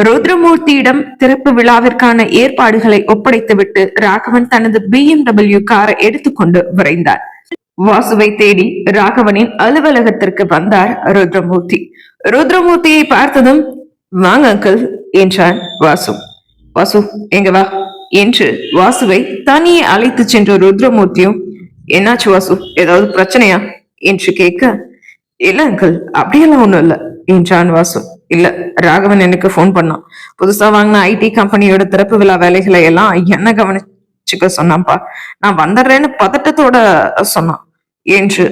ருத்ரமூர்த்தியிடம் திறப்பு விழாவிற்கான ஏற்பாடுகளை ஒப்படைத்துவிட்டு ராகவன் தனது BMW காரை எடுத்துக்கொண்டு விரைந்தார். வாசுவை தேடி ராகவனின் அலுவலகத்திற்கு வந்தார் ருத்ரமூர்த்தி. ருத்ரமூர்த்தியை பார்த்ததும் வாங்க அங்கிள் என்றான் வாசு. வாசு எங்க வா என்று வாசுவை தனியே அழைத்து சென்ற ருத்ரமூர்த்தியும் என்னாச்சு வாசு, ஏதாவது பிரச்சனையா என்று கேட்க, இல்ல அங்கிள் அப்படியெல்லாம் ஒண்ணும் இல்ல என்றான் வாசு. இல்ல, ராகவன் எனக்கு போன் பண்ணான். புதுசா வாங்கின IT கம்பெனியோட திறப்பு விழா வேலைகளை எல்லாம் என்ன கவனிச்சுக்க சொன்னான்பா. நான் வந்துடுறேன்னு பதட்டத்தோட சொன்னான் என்று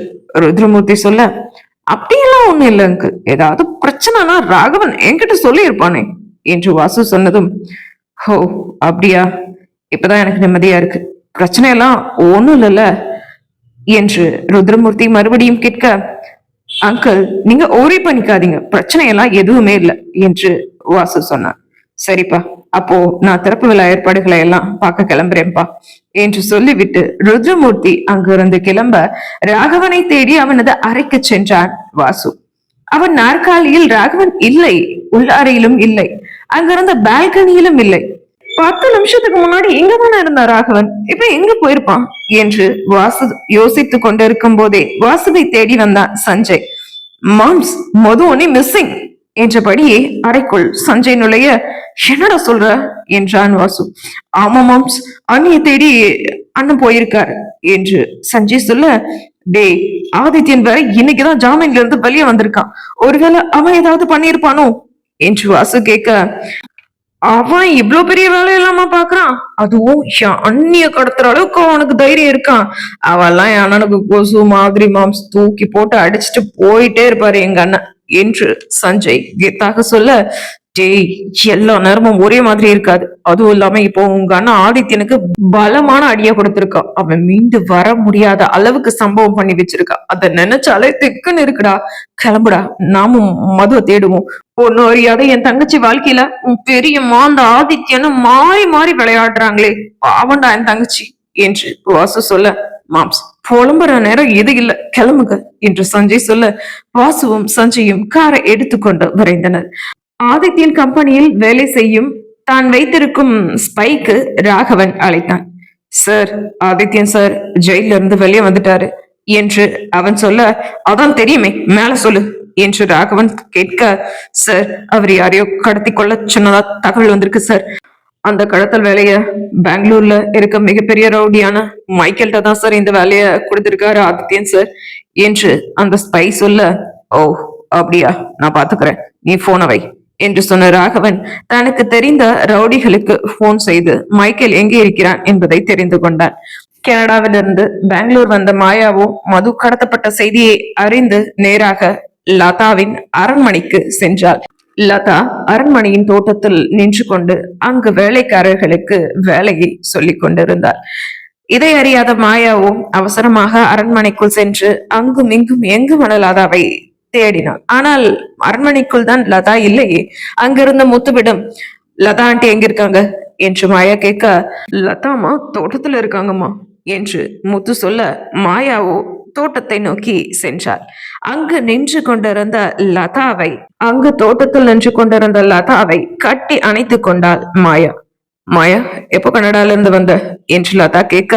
ருத்ரமூர்த்தி சொல்ல, அப்படியெல்லாம் ஒண்ணும் இல்ல அங்கிள், ஏதாவது பிரச்சனைனா ராகவன் என்கிட்ட சொல்லி இருப்பானே என்று வாசு சொன்னதும், ஹோ அப்படியா, இப்பதான் எனக்கு நிம்மதியா இருக்கு, பிரச்சனை எல்லாம் ஒண்ணும் இல்லைல்ல என்று ருத்ரமூர்த்தி மறுபடியும் கேட்க, அங்கிள் நீங்க ஓரி பண்ணிக்காதீங்க, பிரச்சனையெல்லாம் எதுவுமே இல்லை என்று வாசு சொன்னார். சரிப்பா, அப்போ நான் திறப்பு விழா ஏற்பாடுகளை எல்லாம் பார்க்க கிளம்புறேன்பா என்று சொல்லிவிட்டு ருத்ரமூர்த்தி அங்கிருந்து கிளம்ப ராகவனை தேடி அவனது அறைக்கு சென்றான் வாசு. அவன் நாற்காலியில் ராகவன் இல்லை, உள்ளாரையிலும் இல்லை, அங்கிருந்த பால்கனியிலும் இல்லை. 10 நிமிஷத்துக்கு முன்னாடி எங்கதானே இருந்தா ராகவன், இப்ப எங்க போயிருப்பான் என்று வாசு யோசித்துக் கொண்டிருக்கும் போதே வாசுவை தேடி வந்தான் சஞ்சய். மாம்ஸ், மது ஒன்னே மிஸ்ஸிங் என்றபடியே அறைக்குள் சஞ்சய் நுழைய, என்னடா சொல்ற என்றான் வாசு. ஆமா மாம்ஸ், அண்ணிய தேடி அண்ணன் போயிருக்காரு என்று சஞ்சய் சொல்ல, டே ஆதித்யன் வேற இன்னைக்குதான் ஜாமீன்ல இருந்து வெளியே வந்திருக்கான், ஒருவேளை அவன் ஏதாவது பண்ணிருப்பானோ என்று வாசு கேட்க, அவன் இவ்வளவு பெரிய வேலையெல்லாமா பாக்குறான், அதுவும் அண்ணிய கடத்துற அளவுக்கு அவனுக்கு தைரியம் இருக்கான், அவெல்லாம் என் அண்ணனுக்கு கொசு மாதிரி மாம்ஸ், தூக்கி போட்டு அடிச்சுட்டு போயிட்டே இருப்பாரு எங்க அண்ணன் என்று சஞ்சய் கெத்தாக சொல்ல, டேய் எல்லா நேரமும் ஒரே மாதிரி இருக்காது, அதுவும் இல்லாம இப்போ உங்க அண்ணன் ஆதித்யனுக்கு பலமான அடிய கொடுத்திருக்கான், அவன் மீண்டு வர முடியாத அளவுக்கு சம்பவம் பண்ணி வச்சிருக்கான், அத நினைச்சாலே திக்குன்னு இருக்குடா, கிளம்புடா, நாமும் மதுவை தேடுவோம், ஒன்னும் அறியாத என் தங்கச்சி வாழ்க்கையில உன் பெரியம்மா அந்த ஆதித்யன்னு மாறி மாறி விளையாடுறாங்களே, பாவண்டா என் தங்கச்சி என்று வாசு சொல்ல, மாம்ஸ் புலம்புற நேரம் எது இல்ல, கிளம்புங்க என்று சஞ்சய் சொல்ல வாசுவும் சஞ்சயும் காரை எடுத்துக்கொண்டு விரைந்தனர். ஆதித்யன் கம்பெனியில் வேலை செய்யும் தான் வைத்திருக்கும் ஸ்பைக்கு ராகவன் அழைத்தான். சார், ஆதித்யன் சார் ஜெயில இருந்து வெளியே வந்துட்டாரு என்று அவன் சொல்ல, அதான் தெரியுமே, மேல சொல்லு என்று ராகவன் கேட்க, சார் அவர் யாரையோ கடத்தி கொள்ள சொன்னதா தகவல் வந்திருக்கு சார், அந்த கடத்தல் வேலைய பெங்களூர்ல இருக்க மிகப்பெரிய ரவுடியான மைக்கேல்ட்ட தான் சார் இந்த வேலைய கொடுத்திருக்காரு ஆதித்யன் சார் என்று அந்த ஸ்பை சொல்ல, ஓ அப்படியா, நான் பாத்துக்கிறேன், நீ போனை வை என்று சொன்ன ராகவன் தனக்கு தெரிந்த ரவுடிகளுக்கு போன் செய்து மைக்கேல் எங்கே இருக்கிறான் என்பதை தெரிந்து கொண்டான். கனடாவிலிருந்து பெங்களூர் வந்த மாயாவோ மது கடத்தப்பட்ட செய்தியை அறிந்து நேராக லதாவின் அரண்மனைக்கு சென்றாள். லதா அரண்மனையின் தோட்டத்தில் நின்று கொண்டு அங்கு வேலைக்காரர்களுக்கு வேலையை சொல்லிக் கொண்டிருந்தார். இதை அறியாத மாயாவோ அவசரமாக அரண்மனைக்குள் சென்று அங்கும் இங்கும் எங்குமன லதாவை தேடினான். ஆனால் அரண்மனைக்குள் தான் லதா இல்லையே. அங்கிருந்த முத்துவிடம், லதா ஆண்டி எங்க இருக்காங்க என்று மாயா கேட்க, லதாமா தோட்டத்துல இருக்காங்கம்மா என்று முத்து சொல்ல மாயாவோ தோட்டத்தை நோக்கி சென்றார். அங்கு நின்று கொண்டிருந்த லதாவை கட்டி அணைத்து கொண்டாள் மாயா. மாயா, எப்போ கனடால இருந்து வந்த என்று லதா கேட்க,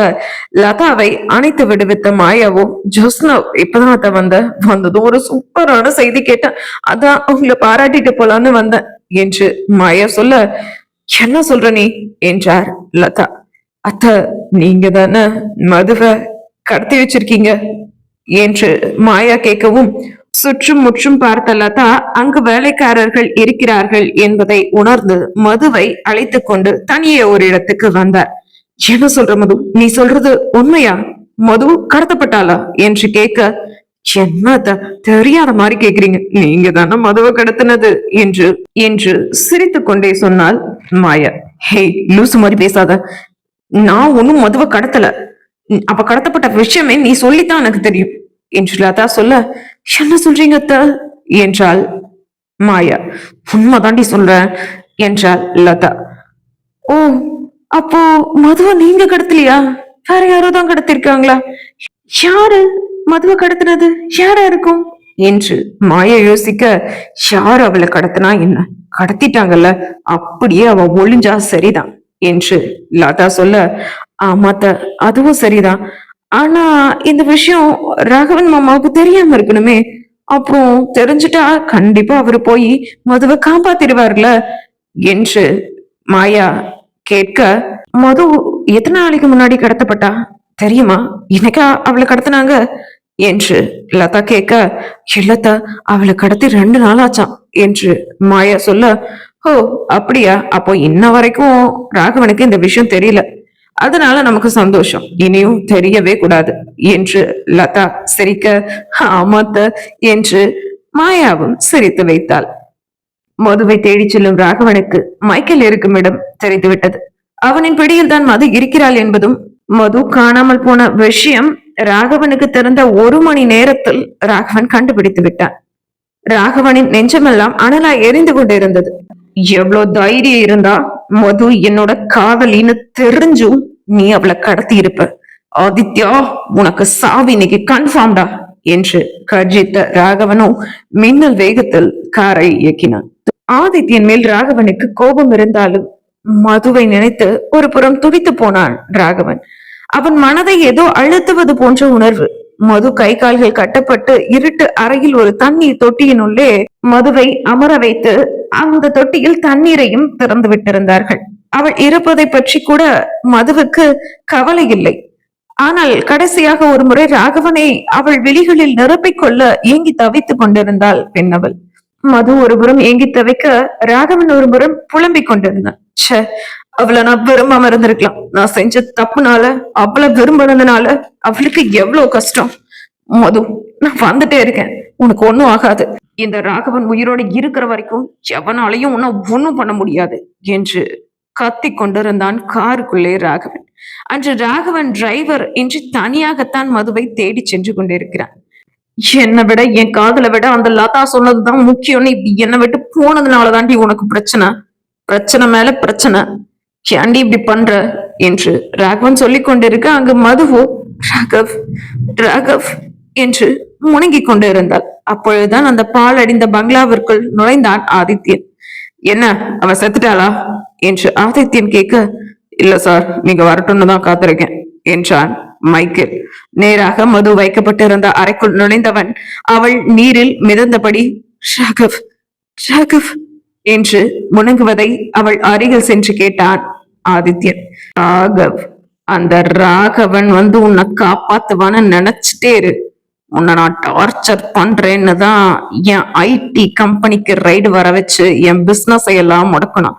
லதாவை அணைத்து விடுவித்த மாயாவோ, ஜோஸ்னா இப்பதான் வந்ததும் ஒரு சூப்பரான செய்தி கேட்டேன், அதான் உங்களை பாராட்டிட்டு போலான்னு வந்தேன் என்று மாயா சொல்ல, என்ன சொல்ற நீ என்றார் லதா. அத்த, நீங்க தானே மதுவை கடத்தி வச்சிருக்கீங்க என்று மாயா கேட்கவும், சுற்றும் முற்றும் பார்த்த லதா அங்கு வேலைக்காரர்கள் இருக்கிறார்கள் என்பதை உணர்ந்து மதுவை அழைத்து கொண்டு தனியே ஒரு இடத்துக்கு வந்தார். என்ன சொல்ற மது, நீ சொல்றது உண்மையா? மது கடத்தப்பட்டாளா என்று கேட்க, என்ன தெரியாத மாதிரி கேக்குறீங்க, நீங்க தானே மதுவை கடத்தினது என்று சிரித்து கொண்டே சொன்னால் மாயா. ஹே லூசு மாதிரி பேசாத, நான் ஒன்னும் மதுவை கடத்தல, அப்ப கடத்தப்பட்ட விஷயமே நீ சொல்லித்தான் எனக்கு தெரியும் என்று லதா சொல்ல, என்ன சொல்றீங்க அத்த என்றாள் மாயா. உண்மைதாண்டி சொல்றேன் என்றாள் லதா. ஓ, அப்போ மதுவை நீங்க கடத்தலையா? வேற யாரோ தான் கடத்திருக்காங்களா? யாரு மதுவை கடத்தினது? யாரா இருக்கும் என்று மாயா யோசிக்க, யார் அவளை கடத்தினா என்ன, கடத்திட்டாங்கல்ல, அப்படியே அவ ஒளிஞ்சா சரிதான் என்று லதா சொல்ல, ஆமாத்த அதுவும் சரிதான். ஆனா இந்த விஷயம் ராகவன் மாமாவுக்கு தெரியாம இருக்கணுமே. அப்புறம் தெரிஞ்சுட்டா கண்டிப்பா அவரு போய் மதுவை காப்பாத்திடுவார்ல என்று மாயா கேட்க, மது எத்தனை நாளைக்கு முன்னாடி கடத்தப்பட்டா தெரியுமா? இன்னைக்கா அவளை கடத்தினாங்க என்று லதா கேட்க, இல்லத்தா அவளை கடத்தி 2 நாள் ஆச்சாம் என்று மாயா சொல்ல, ஓ அப்படியா, அப்போ இன்ன வரைக்கும் ராகவனுக்கு இந்த விஷயம் தெரியல, அதனால நமக்கு சந்தோஷம், இனியும் தெரியவே கூடாது என்று லதா சிரிக்க, ஆமாத்த என்று மாயாவும் சிரித்து வைத்தாள். மதுவை தேடிச் செல்லும் ராகவனுக்கு மைக்கேல் இருக்கும் இடம் தெரிந்துவிட்டது. அவனின் பிடியில் தான் மது இருக்கிறாள் என்பதும், மது காணாமல் போன விஷயம் ராகவனுக்கு திறந்த 1 மணி நேரத்தில் ராகவன் கண்டுபிடித்து விட்டான். ராகவனின் நெஞ்சமெல்லாம் அனலாய் எரிந்து கொண்டிருந்தது. எவ்வளவு தைரியம் இருந்தா மது என்னோட காதலின்னு தெரிஞ்சும் நீ அவளை கடத்தி இருப்ப. ஆதித்யா, உனக்கு சாவி இன்னைக்கு கன்ஃபார்ம்டா என்று கர்ஜித்த ராகவனோ மின்னல் வேகத்தில் காரை இயக்கினான். ஆதித்யன் மேல் ராகவனுக்கு கோபம் இருந்தாலும் மதுவை நினைத்து ஒரு புறம் துடித்து போனான் ராகவன். அவன் மனதை ஏதோ அழுத்துவது போன்ற உணர்வு. மது கை கால்கள் கட்டப்பட்டு இருட்டு அறையில் ஒரு தண்ணீர் தொட்டியினுள்ளே மதுவை அமர வைத்து அந்த தொட்டியில் தண்ணீரையும் திறந்து விட்டிருந்தார்கள். அவள் இருப்பதை பற்றி கூட மதுவுக்கு கவலை இல்லை. ஆனால் கடைசியாக ஒரு முறை ராகவனை அவள் விழிகளில் நிரப்பிக் கொள்ள ஏங்கி தவித்துக் கொண்டிருந்தாள் பெண்ணவள். மது ஒரு புறம் ஏங்கி தவிக்க, ராகவன் ஒரு புறம் புலம்பிக் கொண்டிருந்தான். ச்சே, அவளை நான் விரும்பாம இருந்திருக்கலாம். நான் செஞ்ச தப்புனால, அவளை விரும்பினதுனால அவளுக்கு எவ்வளவு கஷ்டம். மது, நான் வந்துட்டே இருக்கேன், உனக்கு ஒண்ணும் ஆகாது. இந்த ராகவன் உயிரோட இருக்கிற வரைக்கும் எவனாலையும் உன்னை ஒண்ணும் பண்ண முடியாது என்று கத்தி கொண்டிருந்தான் காருக்குள்ளே ராகவன். அன்று ராகவன் டிரைவர் இன்று தனியாகத்தான் மதுவை தேடி சென்று கொண்டிருக்கிறான். என்னை விட, என் காதலை விட அந்த லதா சொன்னதுதான் முக்கியம். இப்படி என்னை விட்டு போனதுனாலதாண்டி உனக்கு பிரச்சனை, பிரச்சனை மேல பிரச்சனை, ஏன்டி இப்படி பண்ற என்று ராகவன் சொல்லிக் கொண்டிருக்க, அங்கு மதுவோ ராகவ் ராகவ் என்று முணங்கிக் கொண்டு இருந்தாள். அப்பொழுதுதான் அந்த பால் அடிந்த பங்களாவிற்குள் நுழைந்தான் ஆதித்யன். என்ன, அவ செத்துட்டாளா என்று ஆதித்யன் கேட்க, இல்ல சார், நீங்க வரட்டும்னு தான் காத்திருக்கேன் என்றான் மைக்கேல். நேராக மது வைக்கப்பட்டிருந்த அறைக்குள் நுழைந்தவன் அவள் நீரில் மிதந்தபடி ராகவ் ராகவ் என்று முணங்குவதை அவள் அருகில் சென்று கேட்டான் ஆதித்யன். ராகவ், அந்த ராகவன் வந்து உன்னை காப்பாத்துவான்னு நினைச்சிட்டே இரு. உன்னை நான் டார்ச்சர் பண்றேன்னு தான் என் ஐடி கம்பெனிக்கு ரைடு வர வச்சு என் பிசினஸ் எல்லாம் முடக்கணும்.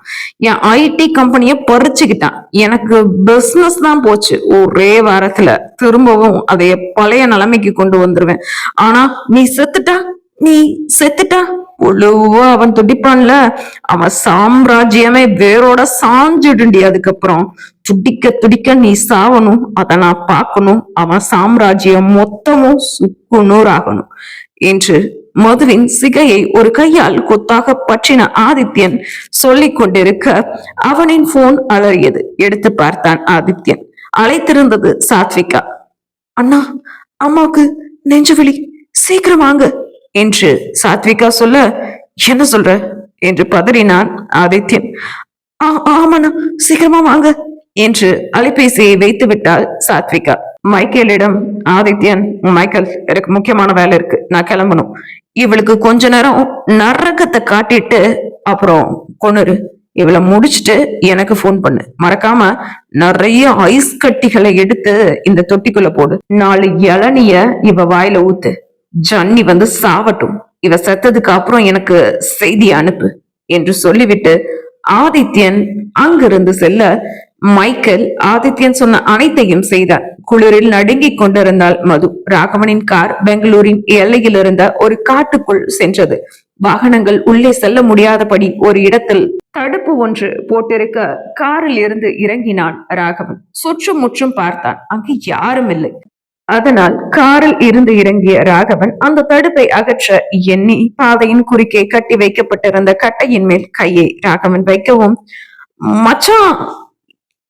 என் ஐடி கம்பெனிய பறிச்சுக்கிட்டான். எனக்கு பிசினஸ் தான் போச்சு. ஒரே வாரத்துல திரும்பவும் அதைய பழைய நிலைமைக்கு கொண்டு வந்துருவேன். ஆனா நீ செத்துட்டா பொழுவா அவன் துடிப்பான்ல, அவன் சாம்ராஜ்யமே வேரோட சாஞ்சிடுண்டி. அதுக்கப்புறம் துடிக்க துடிக்க நீ சாவணும், அதை நான் பார்க்கணும். அவன் சாம்ராஜ்யம் மொத்தமும் சுக்குநூறு ஆகணும் என்று மதுவின் சிகையை ஒரு கையால் கொத்தாக பற்றின ஆதித்யன் சொல்லிக் கொண்டிருக்க, அவனின் போன் அலறியது. எடுத்து பார்த்தான் ஆதித்யன். அழைத்திருந்தது சாத்விகா. அண்ணா, அம்மாவுக்கு நெஞ்சுவலி, சீக்கிரம் வாங்க என்று சாத்விகா சொல்ல, என்ன சொல்ற என்று பதறினான் ஆதித்யன். ஆமாண்ணா, சீக்கிரமா வாங்க என்று அலைபேசியை வைத்து விட்டாள் சாத்விகா. மைக்கேலிடம் ஆதித்யன், மைக்கேல், எனக்கு முக்கியமான வேலை இருக்கு, நான் கிளம்பணும். இவளுக்கு கொஞ்ச நேரம் நரகத்தை காட்டிட்டு அப்புறம் கொண்டுரு. இவளை முடிச்சுட்டு எனக்கு போன் பண்ணு. மறக்காம நிறைய ஐஸ் கட்டிகளை எடுத்து இந்த தொட்டிக்குள்ள போடு. 4 இளநிய இவ வாயில ஊத்து. ஜன்னி வந்து சாவட்டும். இவ செத்ததுக்கு அப்புறம் எனக்கு செய்தி அனுப்பு என்று சொல்லிவிட்டு ஆதித்யன் அங்கிருந்து செல்ல, மைக்கேல் ஆதித்யன் சொன்ன அனைத்தையும் செய்தார். குளிரில் நடுங்கிக் கொண்டிருந்தாள் மது. ராகவனின் கார் பெங்களூரின் எல்லையில் இருந்த ஒரு காட்டுக்குள் சென்றது. வாகனங்கள் உள்ளே செல்ல முடியாதபடி ஒரு இடத்தில் தடுப்பு ஒன்று போட்டிருக்க காரில் இருந்து இறங்கினான் ராகவன். சுற்றும் முற்றும் பார்த்தான். அங்கு யாரும் இல்லை. அதனால் காரில் இருந்து இறங்கிய ராகவன் அந்த தடுப்பை அகற்ற எண்ணி பாதையின் குறுக்கே கட்டி வைக்கப்பட்டிருந்த கட்டையின் மேல் கையை ராகவன் வைக்கவும், மச்சான்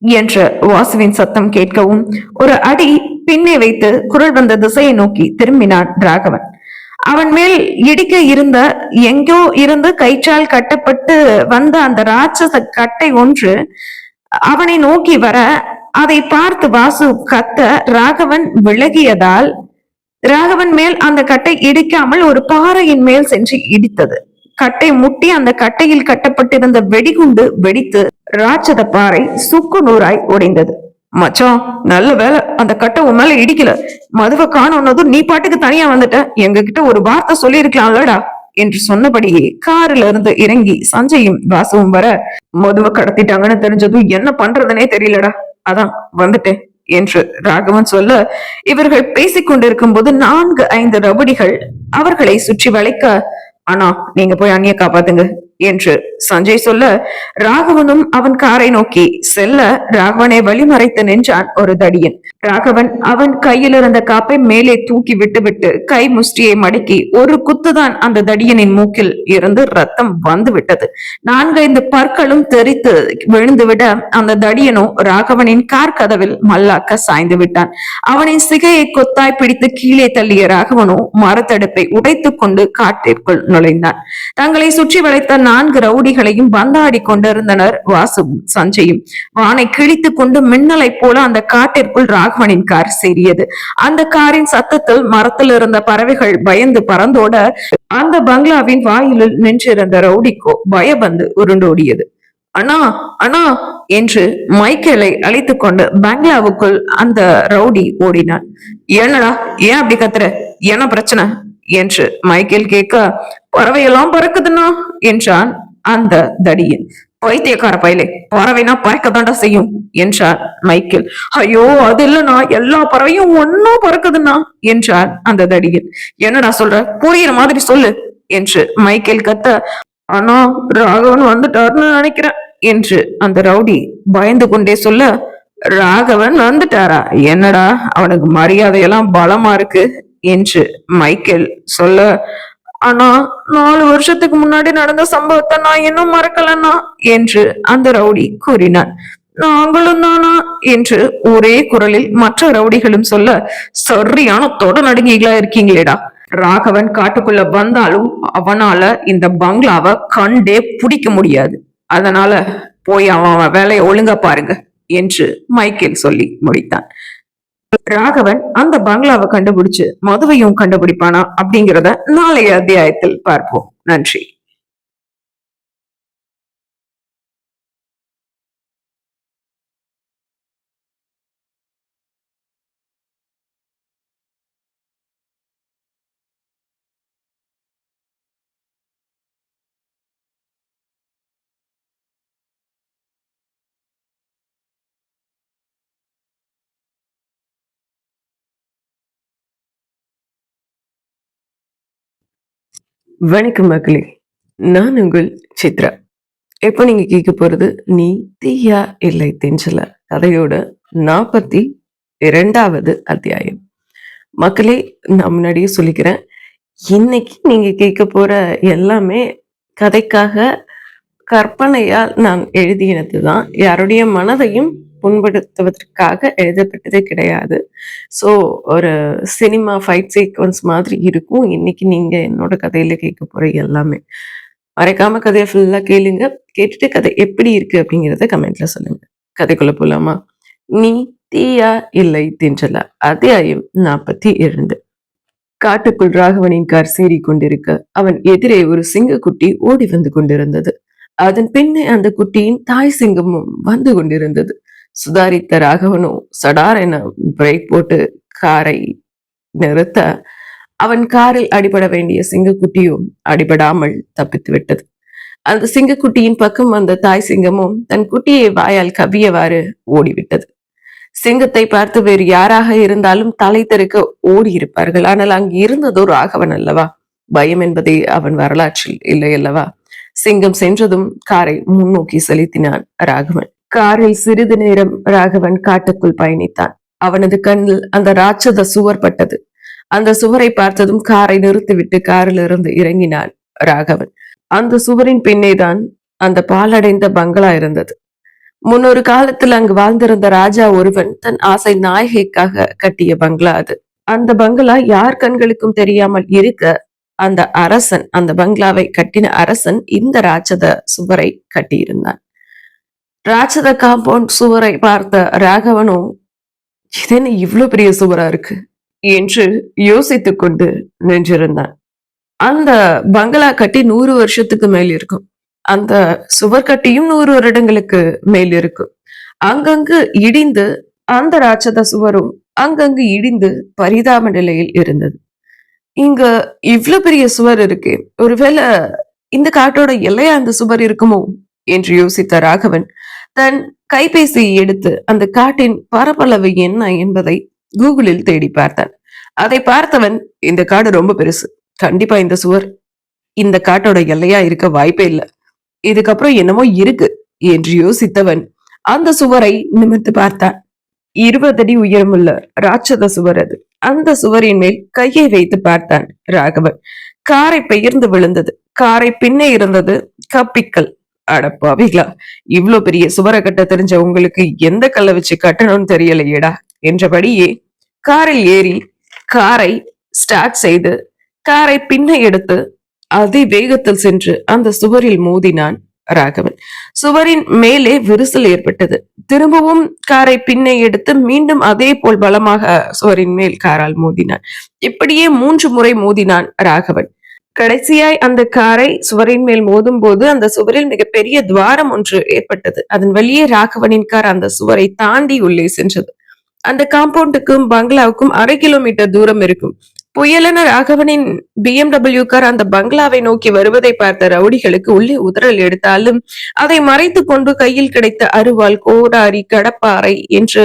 என்ற வாசுவின் சத்தம் கேட்கவும் ஒரு அடி பின்னே வைத்து குரல் வந்த திசையை நோக்கி திரும்பினான் ராகவன். அவன் மேல் இடிக்க இருந்த எங்கோ இருந்து கயிற்றால் கட்டப்பட்டு வந்த அந்த ராட்சச கட்டை ஒன்று அவனை நோக்கி வர, அதை பார்த்து வாசு கத்த ராகவன் விலகியதால் ராகவன் மேல் அந்த கட்டை இடிக்காமல் ஒரு பாறையின் மேல் சென்று இடித்தது. கட்டை முட்டி அந்த கட்டையில் கட்டப்பட்டிருந்த வெடிகுண்டு வெடித்து ராட்சத பாறை சுக்கு நூறாய் உடைந்தது. மச்சான், நல்ல வேலை அந்த கட்டை உன் மேல இடிக்கல. மதுவை காணோன்னதும் நீ பாட்டுக்கு தனியா வந்துட்ட. எங்க கிட்ட ஒரு வார்த்தை சொல்லியிருக்கலாம்லடா என்று சொன்னபடியே காரில இருந்து இறங்கி சஞ்சயும் வாசுவும் வர, மதுவை கடத்திட்டாங்கன்னு தெரிஞ்சதும் என்ன பண்றதுனே தெரியலடா, அதான் வந்துட்டேன் என்று ராகவன் சொல்ல, இவர்கள் பேசிக் கொண்டிருக்கும் போது 4-5 ரவுடிகள் அவர்களை சுற்றி வளைக்க, ஆனா நீங்க போய் அண்ணிய காப்பாத்துங்க என்று சஞ்சய் சொல்ல, ராகவனும் அவன் காரை நோக்கி செல்ல ராகவனை வழிமறைத்து நின்றான் ஒரு தடியன். ராகவன் அவன் கையில் இருந்த காப்பை மேலே தூக்கி விட்டு கை முஷ்டியை மடக்கி ஒரு குத்துதான் அந்த தடியனின் மூக்கில் இருந்து ரத்தம் வந்து விட்டது. 4-5 பற்களும் தெரித்து விழுந்துவிட அந்த தடியனோ ராகவனின் கார் கதவில் மல்லாக்க சாய்ந்து விட்டான். அவனின் சிகையை கொத்தாய் பிடித்து கீழே தள்ளிய ராகவனோ மரத்தடுப்பை உடைத்துக் கொண்டு காட்டிற்குள் நுழைந்தான். தங்களை சுற்றி வளைத்த 4 ரவுடிகளையும் பந்தாடி கொண்டிருந்தனர் வாசுவும் சஞ்சயும். வானை கிழித்துக் கொண்டு மின்னலை போல அந்த காட்டிற்குள் ராகவனின் கார் சீறியது. அந்த காரின் சத்தத்தில் மரத்தில் இருந்த பறவைகள் பயந்து பறந்தோட, அந்த பங்களாவின் வாயிலில் நின்றிருந்த ரவுடிக்கோ பயபந்து உருண்டோடியது. அண்ணா அண்ணா என்று மைக்கேலை அழைத்துக் கொண்டு பங்களாவுக்குள் அந்த ரவுடி ஓடினான். என்னடா, ஏன் அப்படி கத்துற, என்ன பிரச்சனை என்று மைக்கேல் கேட்க, பறவையெல்லாம் பறக்குதுன்னா என்றான் அந்த தடியன். பைத்தியக்கார பயலே, பறவைனா பறக்கதாண்டா செய்யும் என்றார் மைக்கேல். ஐயோ அது இல்லைன்னா எல்லா பறவையும் ஒன்னா பறக்குதுன்னா என்றார் அந்த தடியன். என்னடா சொல்ற, புரியுற மாதிரி சொல்லு என்று மைக்கேல் கத்த, ஆனா ராகவன் வந்துட்டாருன்னு நினைக்கிறேன் என்று அந்த ரவுடி பயந்து கொண்டே சொல்ல, ராகவன் வந்துட்டாரா, என்னடா அவனுக்கு மரியாதையெல்லாம் பலமா இருக்கு என்று மைக்கேல் சொல்ல, ஆனா 4 வருஷத்துக்கு முன்னாடி நடந்த சம்பவத்தை நான் இன்னும் மறக்கலன்னா என்று அந்த ரவுடி கூறினான். நாங்களும் தானா என்று ஒரே குரலில் மற்ற ரவுடிகளும் சொல்ல, சரியான தொட நடுங்கிகளா இருக்கீங்களேடா. ராகவன் காட்டுக்குள்ள வந்தாலும் அவனால இந்த பங்களாவை கண்டே பிடிக்க முடியாது. அதனால போய் அவன் வேலையை ஒழுங்கா பாருங்க என்று மைக்கேல் சொல்லி முடித்தான். ராகவன் அந்த பங்களாவை கண்டுபிடிச்சு மதுவையும் கண்டுபிடிப்பானா அப்படிங்கிறத நாளைய அத்தியாயத்தில் பார்ப்போம். நன்றி. வணக்கம் மக்களே, நான் உங்கள் சித்ரா. எப்ப நீங்க கேட்க போறது நீ தீயா இல்லை தெஞ்சல கதையோட 42வது அத்தியாயம். மக்களே, நான் முன்னாடியே சொல்லிக்கிறேன், இன்னைக்கு நீங்க கேட்க போற எல்லாமே கதைக்காக கற்பனையால் நான் எழுதினதுதான். யாருடைய மனதையும் புண்படுத்துவதற்காக எழுதப்பட்டதே கிடையாது. ஸோ ஒரு சினிமா ஃபைட் சீக்வன்ஸ் மாதிரி இருக்கும் இன்னைக்கு நீங்க என்னோட கதையில கேட்க போற எல்லாமே. மறைக்காம கதையை ஃபுல்லா கேளுங்க. கேட்டுட்டு கதை எப்படி இருக்கு அப்படிங்கிறத கமெண்ட்ல சொல்லுங்க. கதைக்குள்ள போலாமா? நீ தீயா இல்லை தென்றலா, அத்தியாயம் 42. காட்டுக்குள் ராகவனின் கார் சீறி கொண்டிருக்க அவன் எதிரே ஒரு சிங்கக்குட்டி ஓடி வந்து கொண்டிருந்தது. அதன் பின்னே அந்த குட்டியின் தாய் சிங்கமும் வந்து கொண்டிருந்தது. சுதாரித்த ராகவனோ சடார் என பிரேக் போட்டு காரை நிறுத்த, அவன் காரில் அடிபட வேண்டிய சிங்கக்குட்டியும் அடிபடாமல் தப்பித்து விட்டது. அந்த சிங்கக்குட்டியின் பக்கம் அந்த தாய் சிங்கமும் தன் குட்டியை வாயால் கவ்வியவாறு ஓடிவிட்டது. சிங்கத்தை பார்த்து வேறு யாராக இருந்தாலும் தலை தெறிக்க ஓடி இருப்பார்கள். ஆனால் அங்கு இருந்ததோ ராகவன் அல்லவா? பயம் என்பதே அவன் வரலாற்றில் இல்லை அல்லவா? சிங்கம் சென்றதும் காரை முன்னோக்கி செலுத்தினான் ராகவன். காரில் சிறிது நேரம் ராகவன் காட்டுக்குள் பயணித்தான். அவனது கண்ணில் அந்த ராட்சத சுவர் பட்டது. அந்த சுவரை பார்த்ததும் காரை நிறுத்திவிட்டு காரில் இருந்து இறங்கினான் ராகவன். அந்த சுவரின் பின்னேதான் அந்த பாலடைந்த பங்களா இருந்தது. முன்னொரு காலத்தில் அங்கு வாழ்ந்திருந்த ராஜா ஒருவன் தன் ஆசை நாயகிக்காக கட்டிய பங்களா அது. அந்த பங்களா யார் கண்களுக்கும் தெரியாமல் இருக்க அந்த அரசன், அந்த பங்களாவை கட்டின அரசன் இந்த ராட்சத சுவரை கட்டியிருந்தான். ராட்சத காம்பவுண்ட் சுவரை பார்த்த ராகவனோ, இதென்ன இவ்வளவு பெரிய சுவரா இருக்கு என்று யோசித்துக் கொண்டு நின்றிருந்தான். அந்த பங்களா கட்டி 100 வருஷத்துக்கு மேல் இருக்கும். அந்த சுவர் கட்டியும் 100 வருடங்களுக்கு மேல் இருக்கும். அங்கங்கு இடிந்து அந்த ராட்சத சுவரும் அங்கங்கு இடிந்து பரிதாப நிலையில் இருந்தது. இங்க இவ்வளவு பெரிய சுவர் இருக்கு, ஒருவேளை இந்த காட்டோட எல்லையா அந்த சுவர் இருக்குமோ என்று யோசித்த ராகவன் தன் கைபேசியை எடுத்து அந்த காட்டின் பரப்பளவு என்ன என்பதை கூகுளில் தேடி பார்த்தான். அதை பார்த்தவன், இந்த காடு ரொம்ப பெருசு, கண்டிப்பா இந்த சுவர் இந்த காட்டோட எல்லையா இருக்க வாய்ப்பே இல்லை, இதுக்கப்புறம் என்னமோ இருக்கு என்று யோசித்தவன் அந்த சுவரை நிமிர்ந்து பார்த்தான். 20 அடி உயரமுள்ள ராட்சத சுவர் அது. அந்த சுவரின் மேல் கையை வைத்து பார்த்தான் ராகவன். காரை பெயர்ந்து விழுந்தது. காரை பின்னே இருந்தது கப்பிக்கல். அடப்பாவிகளா, இவ்வளவு பெரிய சுவரை கட்ட தெரிஞ்ச உங்களுக்கு எந்த கல்லை வச்சு கட்டணும்னு தெரியலையேடா என்றபடியே காரில் ஏறி காரை ஸ்டார்ட் செய்து காரை பின்ன எடுத்து அதி வேகத்தில் சென்று அந்த சுவரில் மோதினான் ராகவன். சுவரின் மேலே விரிசல் ஏற்பட்டது. திரும்பவும் காரை பின்னே எடுத்து மீண்டும் அதே போல் பலமாக சுவரின் மேல் காரால் மோதினான். இப்படியே 3 முறை மோதினான் ராகவன். கடைசியாய் அந்த காரை சுவரின் மேல் மோதும் போது அந்த சுவரில் மிகப்பெரிய துவாரம் ஒன்று ஏற்பட்டது. அதன் வழியே ராகவனின் கார் அந்த சுவரை தாண்டி உள்ளே சென்றது. அந்த காம்பவுண்டுக்கும் பங்களாவுக்கும் 1/2 கிலோமீட்டர் தூரம் இருக்கும். புயலென ராகவனின் BMW கார் அந்த பங்களாவை நோக்கி வருவதை பார்த்த ரவுடிகளுக்கு உள்ளே உதறல் எடுத்தாலும் அதை மறைத்து கொண்டு கையில் கிடைத்த அருவாள், கோடாரி, கடப்பாறை என்று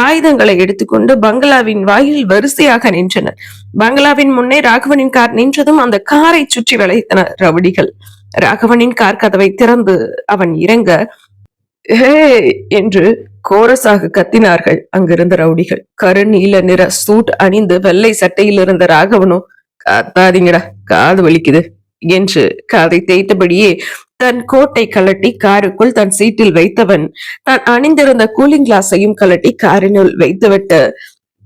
ஆயுதங்களை எடுத்துக்கொண்டு பங்களாவின் வாயில் வரிசையாக நின்றனர். பங்களாவின் முன்னே ராகவனின் கார் நின்றதும் அந்த காரை சுற்றி வளைத்தனர் ரவுடிகள். ராகவனின் கார் கதவை திறந்து அவன் இறங்க, ஹே என்று கோரஸாக கத்தினார்கள் அங்கிருந்த ரவுடிகள். கருநீல நிற சூட் அணிந்து வெள்ளை சட்டையில் இருந்த ராகவனும், காத்தாதீங்கடா, காது வலிக்குது என்று காதை தேய்த்தபடியே தன் கோட்டை கலட்டி காருக்குள் தன் சீட்டில் வைத்தவன் தான் அணிந்திருந்த கூலிங் கிளாஸையும் கலட்டி காரினுள் வைத்துவிட்டு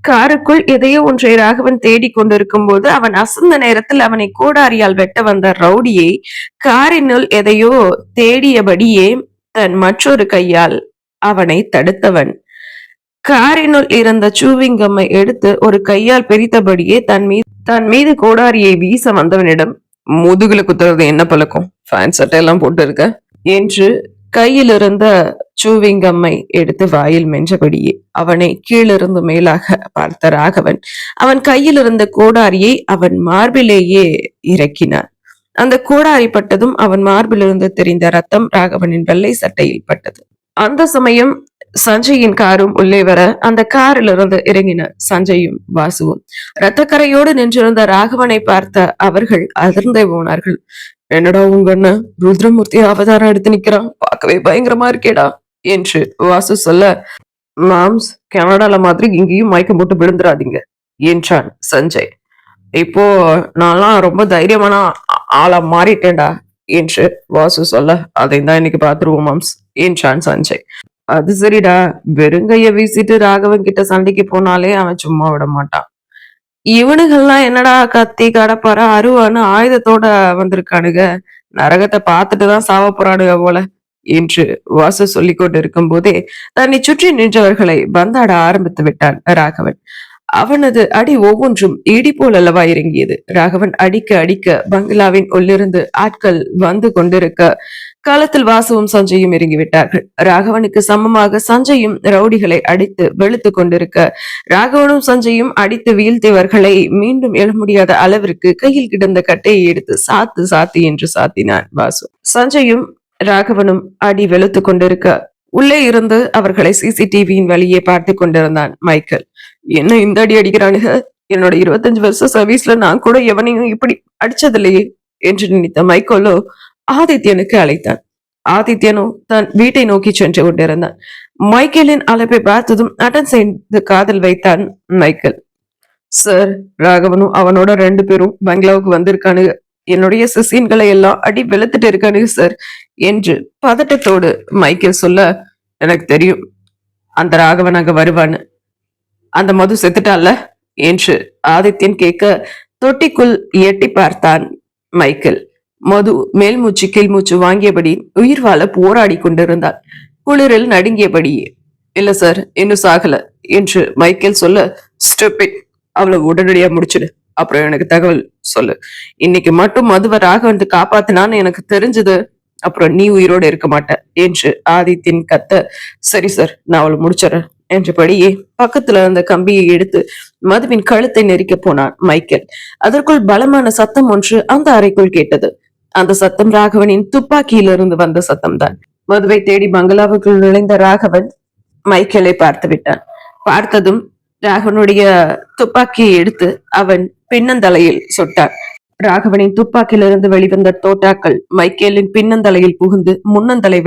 காருக்குள் எதையோ ஒன்றை ராகவன் தேடிக் கொண்டிருக்கும் போது அவன் அசந்த நேரத்தில் அவனை கோடாரியால் வெட்ட வந்த ரவுடியை காரினுள் எதையோ தேடியபடியே தன் மற்றொரு கையால் அவனை தடுத்தவன் காரினுள் இருந்த சூவிங்கம்மை எடுத்து ஒரு கையால் பிரித்தபடியே தன் மீது கோடாரியை வீச வந்தவனிடம், முதுகுல குத்துறது என்ன பழக்கம், ஃபேன் சட்டை எல்லாம் போட்டு இருக்க என்று கையில் இருந்த சூவிங்கம்மை எடுத்து வாயில் மென்றபடியே அவனை கீழிருந்து மேலாக பார்த்த ராகவன் அவன் கையில் இருந்த கோடாரியை அவன் மார்பிலேயே இறக்கினான். அந்த கோடாரி பட்டதும் அவன் மார்பிலிருந்து தெரிந்த ரத்தம் ராகவனின் வெள்ளை சட்டையில் பட்டது. அந்த சமயம் சஞ்சயின் காரும் உள்ளே வர அந்த காரில் இருந்து இறங்கின சஞ்சயும் வாசுவும். இரத்தக்கரையோடு நின்றிருந்த ராகவனை பார்த்த அவர்கள் அதிர்ந்தே போனார்கள். என்னடா உங்க அண்ணன் ருத்ரமூர்த்தி அவதாரம் எடுத்து நிக்கிறான், பார்க்கவே பயங்கரமா இருக்கேடா என்று வாசு சொல்ல, மாம்ஸ், கனடால மாதிரி இங்கேயும் மயக்கம் போட்டு விழுந்துடாதீங்க என்றான் சஞ்சய். இப்போ நான்லாம் ரொம்ப தைரியமான ஆளா மாறிட்டேன்டா என்று வாசு சொல்ல, அதை தான் இன்னைக்கு பாத்துருவோம் மாம்ஸ் என்றான் சஞ்சய். அது சரிடா, வெறுங்கைய வீசிட்டு ராகவன் கிட்ட சண்டைக்கு போனாலே அவன் சும்மா விட மாட்டான். இவனுகள்லாம் என்னடா கத்தி, கடப்பார, அருவான்னு ஆயுதத்தோட வந்திருக்கானுங்க, நரகத்தை பார்த்துட்டுதான் சாவ போறானுங்க போல என்று வாசு சொல்லிக் கொண்டு இருக்கும் போதே தன்னை சுற்றி நின்றவர்களை பந்தாட ஆரம்பித்து விட்டான் ராகவன். அவனது அடி ஒவ்வொன்றும் இடி போல் அல்லவா இறங்கியது. ராகவன் அடிக்க அடிக்க பங்களாவின் உள்ளிருந்து ஆட்கள் வந்து கொண்டிருக்க களத்தில் வாசுவும் சஞ்சயும் இறங்கிவிட்டார்கள். ராகவனுக்கு சமமாக சஞ்சயும் ரவுடிகளை அடித்து வெளுத்து கொண்டிருக்க, ராகவனும் சஞ்சயும் அடித்து வீழ்த்தியவர்களை மீண்டும் எழ முடியாத அளவிற்கு கையில் கிடந்த கட்டையை எடுத்து சாத்து சாத்தி என்று சாத்தினான் வாசு. சஞ்சயும் ராகவனும் அடி வெளுத்து கொண்டிருக்க, உள்ளே இருந்து அவர்களை சிசிடிவியின் வழியே பார்த்து கொண்டிருந்தான் மைக்கேல். என்ன இந்த அடி அடிக்கிறானுங்க? என்னோட 25 வருஷம் சர்வீஸ்ல நான் கூட எவனையும் இப்படி அடிச்சதில்லையே என்று நினைத்த மைக்கேலோ ஆதித்யனுக்கு அழைத்தான். ஆதித்யனோ தன் வீட்டை நோக்கி சென்று கொண்டிருந்தான். மைக்கேலின் அழைப்பை பார்த்ததும் அட்டன் செய்து காதல் வைத்தான் மைக்கேல். சார், ராகவனும் அவனோட 2 பேரும் பங்களாவுக்கு வந்திருக்கானுங்க. என்னுடைய சிசின்களை எல்லாம் அடி வெளுத்துட்டு இருக்கானுங்க சார் என்று பதட்டத்தோடு மைக்கேல் சொல்ல, எனக்கு தெரியும் அந்த ராகவன் அங்க வருவான்னு. அந்த மது செத்துட்டால என்று ஆதித்யன் கேட்க, தொட்டிக்குள் எட்டி பார்த்தான் மைக்கேல். மது மேல் மூச்சு கீழ் மூச்சு வாங்கியபடி உயிர் வாழ போராடி கொண்டிருந்தாள். குளிரில் நடுங்கியபடியே. இல்ல சார், இன்னும் சாகல என்று மைக்கேல் சொல்ல, ஸ்டூபிட், அவளை உடனடியா முடிச்சிடு, அப்புறம் எனக்கு தகவல் சொல்லு. இன்னைக்கு மட்டும் மதுவை ராகவன் காப்பாத்தினான்னு எனக்கு தெரிஞ்சது, அப்புறம் நீ உயிரோட இருக்க மாட்ட என்று ஆதித்யன் கத்த, சரி சார், நான் அவளை முடிச்சிடறேன் என்றபடியே பக்கத்துல இருந்த கம்பியை எடுத்து மதுவின் கழுத்தை நெரிக்க போனான் மைக்கேல். அதற்குள் பலமான சத்தம் ஒன்று அந்த அறைக்குள் கேட்டது. அந்த சத்தம் ராகவனின் துப்பாக்கியிலிருந்து வந்த சத்தம் தான். மதுவை தேடி பங்களாவுக்குள் நுழைந்த ராகவன் மைக்கேலை பார்த்து விட்டான். பார்த்ததும் ராகவனுடைய துப்பாக்கியை எடுத்து அவன் பின்னந்தலையில் சுட்டான். ராகவனின் துப்பாக்கியிலிருந்து வெளிவந்த தோட்டாக்கள் மைக்கேலின் பின்னந்தலையில் புகுந்து முன்னந்தலை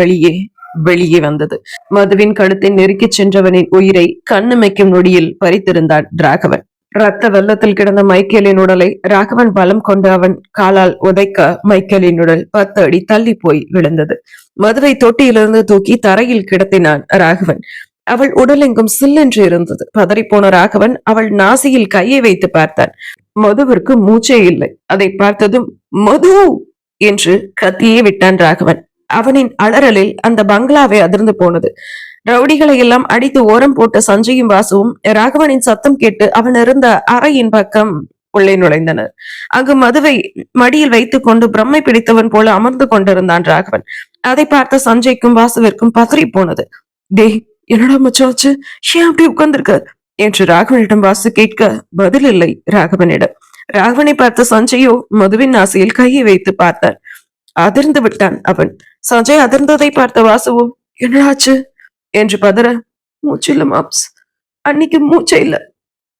வெளியே வந்தது. மதுவின் கழுத்தை நெருக்கிச் சென்றவனின் உயிரை கண்ணுமைக்கும் நொடியில் பறித்திருந்தான் ராகவன். ரத்த வெள்ளத்தில் கிடந்த மைக்கேலின் உடலை ராகவன் பலம் கொண்டு அவன் காலால் உதைக்க மைக்கேலின் உடல் 10 அடி தள்ளி போய் விழுந்தது. மதுவை தொட்டியிலிருந்து தூக்கி தரையில் கிடத்தினான் ராகவன். அவள் உடலெங்கும் சில்லென்று இருந்தது. பதறிப்போன ராகவன் அவள் நாசியில் கையை வைத்து பார்த்தான். மதுவிற்கு மூச்சே இல்லை. அதை பார்த்ததும் மது என்று கத்தியே விட்டான் ராகவன். அவனின் அலறலில் அந்த பங்களாவை அதிர்ந்து போனது. ரவுடிகளை எல்லாம் அடித்து ஓரம் போட்ட சஞ்சயும் வாசுவும் ராகவனின் சத்தம் கேட்டு அவன் இருந்த அறையின் பக்கம் உள்ளே நுழைந்தனர். அங்கு மதுவை மடியில் வைத்துக் கொண்டு பிரம்மை பிடித்தவன் போல அமர்ந்து கொண்டிருந்தான் ராகவன். அதை பார்த்த சஞ்சய்க்கும் வாசுவிற்கும் பதறி போனது. டேய், என்னடா மச்சாச்சு, ஏன் அப்படி உட்கார்ந்திருக்க என்று ராகவனிடம் வாசு கேட்க பதில் இல்லை ராகவனிடம். ராகவனை பார்த்த சஞ்சயோ மதுவின் ஆசையில் கையை வைத்து பார்த்தான். அதிர்ந்து விட்டான் அவன். சஞ்சய் அதிர்ந்ததை பார்த்த வாசுவோ என்னடாச்சு என்று பதற, மூச்சு இல்ல மாப்ஸ், அன்னைக்கு மூச்சே இல்ல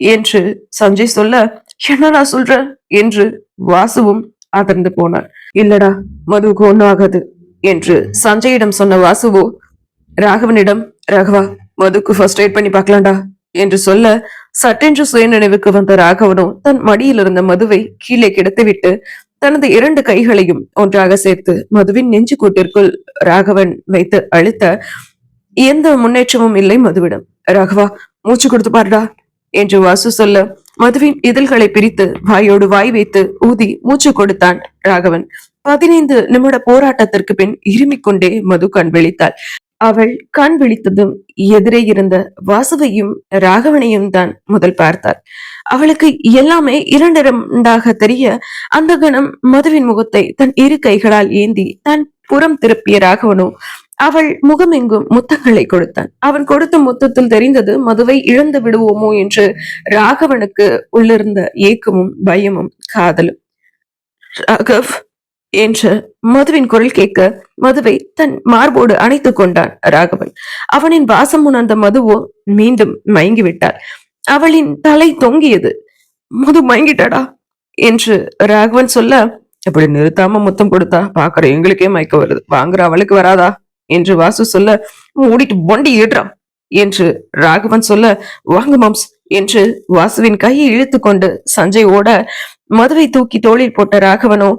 என்று சஞ்சய் சொல்ல, என்னடா சொல்ற என்று வாசுவும் அதிர்ந்து போனான். இல்லடா, மதுவுக்கு ஒன்னும் ஆகாது என்று சஞ்சயிடம் சொன்ன வாசுவோ ராகவனிடம், ராகவா, மதுக்கு ஃபர்ஸ்ட் எய்ட் பண்ணி பார்க்கலாம்டா என்று சொல்ல, சட்டென்று சுயநினைவுக்கு வந்த ராகவனோ தன் மடியில் இருந்த மதுவை கீழே கிடத்திவிட்டு தனது 2 கைகளையும் ஒன்றாக சேர்த்து மதுவின் நெஞ்சு கூட்டிற்குள் ராகவன் வைத்து அழுத்த, எந்த முன்னேற்றமும் இல்லை மதுவிடம். ராகவா, மூச்சு கொடுத்து பாருடா என்று வாசு சொல்ல, மதுவின் இதழ்களை பிரித்து வாயோடு வாய் வைத்து ஊதி மூச்சு கொடுத்தான் ராகவன். 15 நிமிட போராட்டத்திற்கு பின் இருமிக்கொண்டே மது கண் விழித்தாள். அவள் கண் விழித்ததும் எதிரே இருந்த வாசுவையும் ராகவனையும் தான் முதல் பார்த்தாள். அவளுக்கு எல்லாமே 2 தெரிய அந்த கணம் மதுவின் முகத்தை தன் 2 கைகளால் ஏந்தி தன் புறம் திருப்பிய ராகவனோ அவள் முகமெங்கும் முத்தங்களை கொடுத்தான். அவன் கொடுத்த முத்தத்தில் தெரிந்தது மதுவை இழந்து விடுவோமோ என்று ராகவனுக்கு உள்ளிருந்த ஏக்கமும் பயமும் காதலும். ராகவ் என்று மதுவின் குரல் கேட்க மதுவை தன் மார்போடு அணைத்துக் கொண்டான் ராகவன். அவனின் வாசம் உணர்ந்த மதுவோ மீண்டும் மயங்கிவிட்டாள். அவளின் தலை தொங்கியது. மது மயங்கிட்டாடா என்று ராகவன் சொல்ல, இப்படி நிறுத்தாம முத்தம் கொடுத்தா பாக்குற எங்களுக்கே மயக்க வருது, வாங்குற அவளுக்கு வராதா என்று வாசு சொல்ல, மூடிட்டு பொண்டி ஏற்றா என்று ராகவன் சொல்ல, வாங்க மாம்ஸ் என்று வாசுவின் கையை இழுத்து கொண்டு சஞ்சய் ஓட மதுவை தூக்கி தோளில் போட்ட ராகவனோ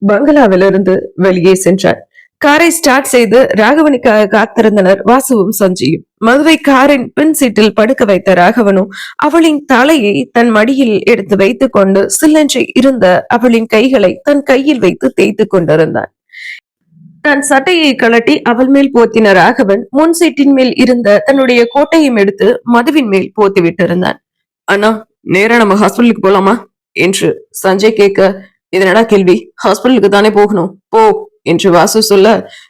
பங்களாவிலிருந்து வெளியே சென்றார். காரை ஸ்டார்ட் செய்து ராகவனுக்காக காத்திருந்தனர் வாசுவும் சஞ்சயும். மதுவை காரின் பின் சீட்டில் படுக்க வைத்த ராகவனும் அவளின் தலையை தன் மடியில் எடுத்து வைத்துக் கொண்டு சில்லென்று இருந்த அவளின் கைகளை தன் கையில் வைத்து தேய்த்து கொண்டிருந்தான். தன் சட்டையை கழட்டி அவள் மேல் போத்தின ராகவன் முன் சீட்டின் மேல் இருந்த தன்னுடைய கோட்டையும் எடுத்து மதுவின் மேல் போத்தி விட்டிருந்தான். அண்ணா, நேரா நம்ம ஹாஸ்பிட்டலுக்கு போலாமா என்று சஞ்சய் கேட்க, இதனடா கேள்வி, ஹாஸ்பிட்டலுக்கு தானே போகணும், போ என்று வாசு சொல்ல,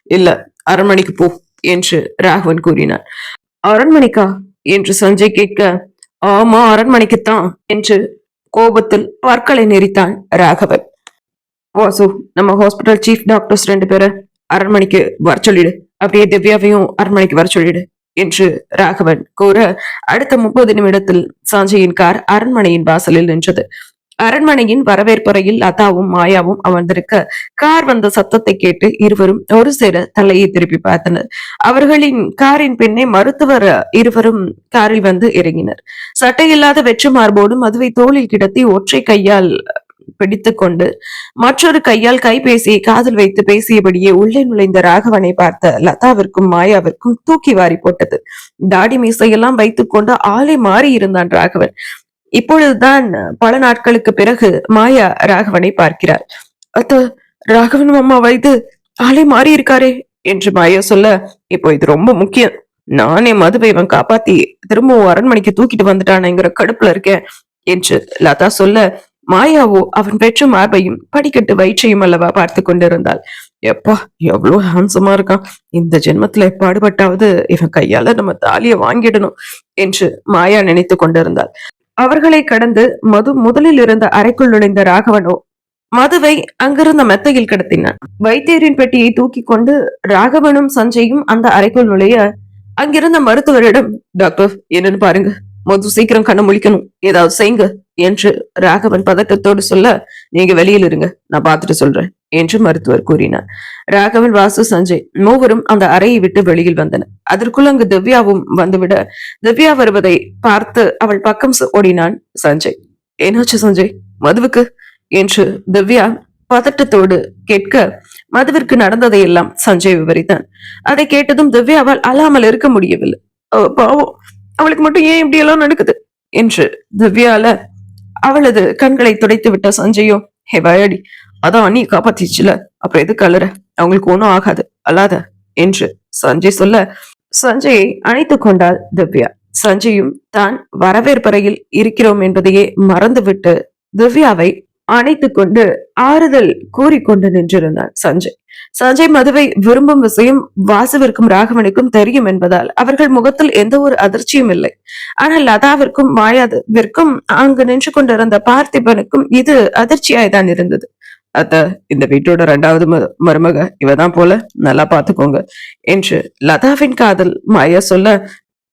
இல்ல, அரண்மனைக்கு போ என்று ராகவன் கூறினார். அரண்மனைக்கா என்று சஞ்சய் கேட்க, ஆமா அரண்மனைக்குத்தான் என்று கோபத்தில் பற்களை நெரித்தான் ராகவன். வாசு, நம்ம ஹாஸ்பிட்டல் சீஃப் டாக்டர்ஸ் 2 பேரை அரண்மனைக்கு வர சொல்லிடு, அப்படியே திவ்யாவையும் அரண்மனைக்கு வர சொல்லிடு என்று ராகவன் கூற, அடுத்த 30 நிமிடத்தில் சஞ்சயின் கார் அரண்மனையின் வாசலில் நின்றது. அரண்மனையின் வரவேற்பறையில் லதாவும் மாயாவும் அமர்ந்திருக்க, கார் வந்த சத்தத்தை கேட்டு இருவரும் ஒரு சேர தலையை திருப்பி பார்த்தனர். அவர்களின் காரின் பின்னே மருத்துவர் இருவரும் காரில் வந்து இறங்கினர். சட்டையில்லாத வெற்று மார்போடு மதுவை தோளில் கிடத்தி ஒற்றை கையால் பிடித்துக் கொண்டு மற்றொரு கையால் கைபேசியை காதில் வைத்து பேசியபடியே உள்ளே நுழைந்த ராகவனை பார்த்த லதாவிற்கும் மாயாவிற்கும் தூக்கி வாரி போட்டது. தாடி மீசையெல்லாம் வைத்துக் கொண்டு ஆளை மாறி இருந்தான் ராகவன். இப்பொழுதுதான் பல நாட்களுக்கு பிறகு மாயா ராகவனை பார்க்கிறார். அத்த, ராகவன் மாமா வைத்து ஆளை மாறி இருக்காரே என்று மாயா சொல்ல, இப்போ இது ரொம்ப முக்கியம். நானே மதுவை இவன் காப்பாத்தி திரும்பவும் அரண்மனைக்கு தூக்கிட்டு வந்துட்டானுங்கிற கடுப்புல இருக்கேன் என்று லதா சொல்ல, மாயாவோ அவன் பெற்ற மார்பையும் படிக்கட்டு வயிற்றையும் அல்லவா பார்த்து கொண்டிருந்தாள். எப்பா, எவ்வளவு ஹான்சமா இருக்கான். இந்த ஜென்மத்துல பாடுபட்டாவது இவன் கையால நம்ம தாலிய வாங்கிடணும் என்று மாயா நினைத்து கொண்டிருந்தாள். அவர்களை கடந்து மது முதலில் இருந்த அறைக்குள் நுழைந்த ராகவனோ மதுவை அங்கிருந்த மெத்தையில் கிடத்தினான். வைத்தியரின் பெட்டியை தூக்கி கொண்டு ராகவனும் சஞ்சயும் அந்த அறைக்குள் நுழைய, அங்கிருந்த மருத்துவரிடம், டாக்டர் என்னன்னு பாருங்க, மது சீக்கிரம் கண்ணு முழிக்கணும், ஏதாவது செய்யுங்க என்று ராகவன் பதட்டத்தோடு சொல்ல, நீங்க வெளியில் இருங்க, நான் பார்த்துட்டு சொல்றேன் என்று மருத்துவர் கூறினார். ராகவன், வாசு, சஞ்சய் மூவரும் அந்த அறையை விட்டு வெளியில் வந்தனர். அதற்குள் அங்கு திவ்யாவும் வந்துவிட, திவ்யா வருவதை பார்த்து அவள் பக்கம் ஓடினான் சஞ்சய். என்னாச்சு சஞ்சய், மதுவுக்கு என்று திவ்யா பதட்டத்தோடு கேட்க, மதுவிற்கு நடந்ததை எல்லாம் சஞ்சய் விவரித்தான். அதை கேட்டதும் திவ்யாவால் அழாமல் இருக்க முடியவில்லை. பாவம், அவளுக்கு மட்டும் ஏன் இப்படி எல்லாம் நடக்குது என்று திவ்யால அவளது கண்களை துடைத்து விட்ட சஞ்சயோ, ஹே வயடி, அதான் நீ காப்பாத்திச்சுல, அப்புறம் எது கலர, அவங்களுக்கு ஒண்ணும் ஆகாது, அல்லாத என்று சஞ்சய் சொல்ல, சஞ்சயை அணைத்து கொண்டாள் திவ்யா. சஞ்சயும் தான் வரவேற்பறையில் இருக்கிறோம் என்பதையே மறந்துவிட்டு திவ்யாவை அணைத்து கொண்டு ஆறுதல் கூறிக்கொண்டு நின்றிருந்தான் சஞ்சய். சஞ்சய் மதுவை விரும்பும் விஷயம் வாசுவிற்கும் ராகவனுக்கும் தெரியும் என்பதால் அவர்கள் முகத்தில் எந்த ஒரு அதிர்ச்சியும் இல்லை. ஆனால் லதாவிற்கும் மாயாவிற்கும் அங்கு நின்று கொண்டிருந்த பார்த்திபனுக்கும் இது அதிர்ச்சியாய்தான் இருந்தது. அத்த, இந்த வீட்டோட 2வது மருமக இவதான் போல, நல்லா பாத்துக்கோங்க என்று லதாவின் காதல் மாயா சொல்ல,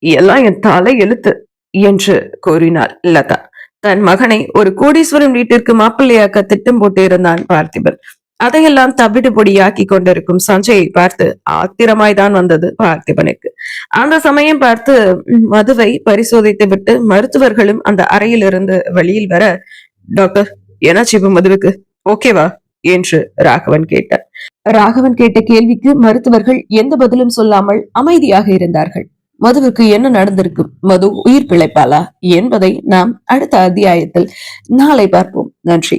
எல்லாம் என் தலை எழுத்து என்று கூறினாள் லதா. தன் மகனை ஒரு கோடீஸ்வரன் வீட்டிற்கு மாப்பிள்ளையாக்க திட்டம் போட்டு இருந்தான் பார்த்திபன். அதையெல்லாம் தவிடு பொடியாக்கி கொண்டிருக்கும் சஞ்சயை பார்த்து ஆத்திரமாய்தான் வந்தது பார்த்திபனுக்கு. அந்த சமயம் பார்த்து மதுவை பரிசோதித்து விட்டு மருத்துவர்களும் அந்த அறையில் இருந்து வெளியில் வர, டாக்டர் என்னாச்சு இப்ப மதுவுக்கு, ஓகேவா என்று ராகவன் கேட்டார். ராகவன் கேட்ட கேள்விக்கு மருத்துவர்கள் எந்த பதிலும் சொல்லாமல் அமைதியாக இருந்தார்கள். மதுவுக்கு என்ன நடந்திருக்கும், மது உயிர் பிழைப்பாளா என்பதை நாம் அடுத்த அத்தியாயத்தில் நாளை பார்ப்போம். நன்றி.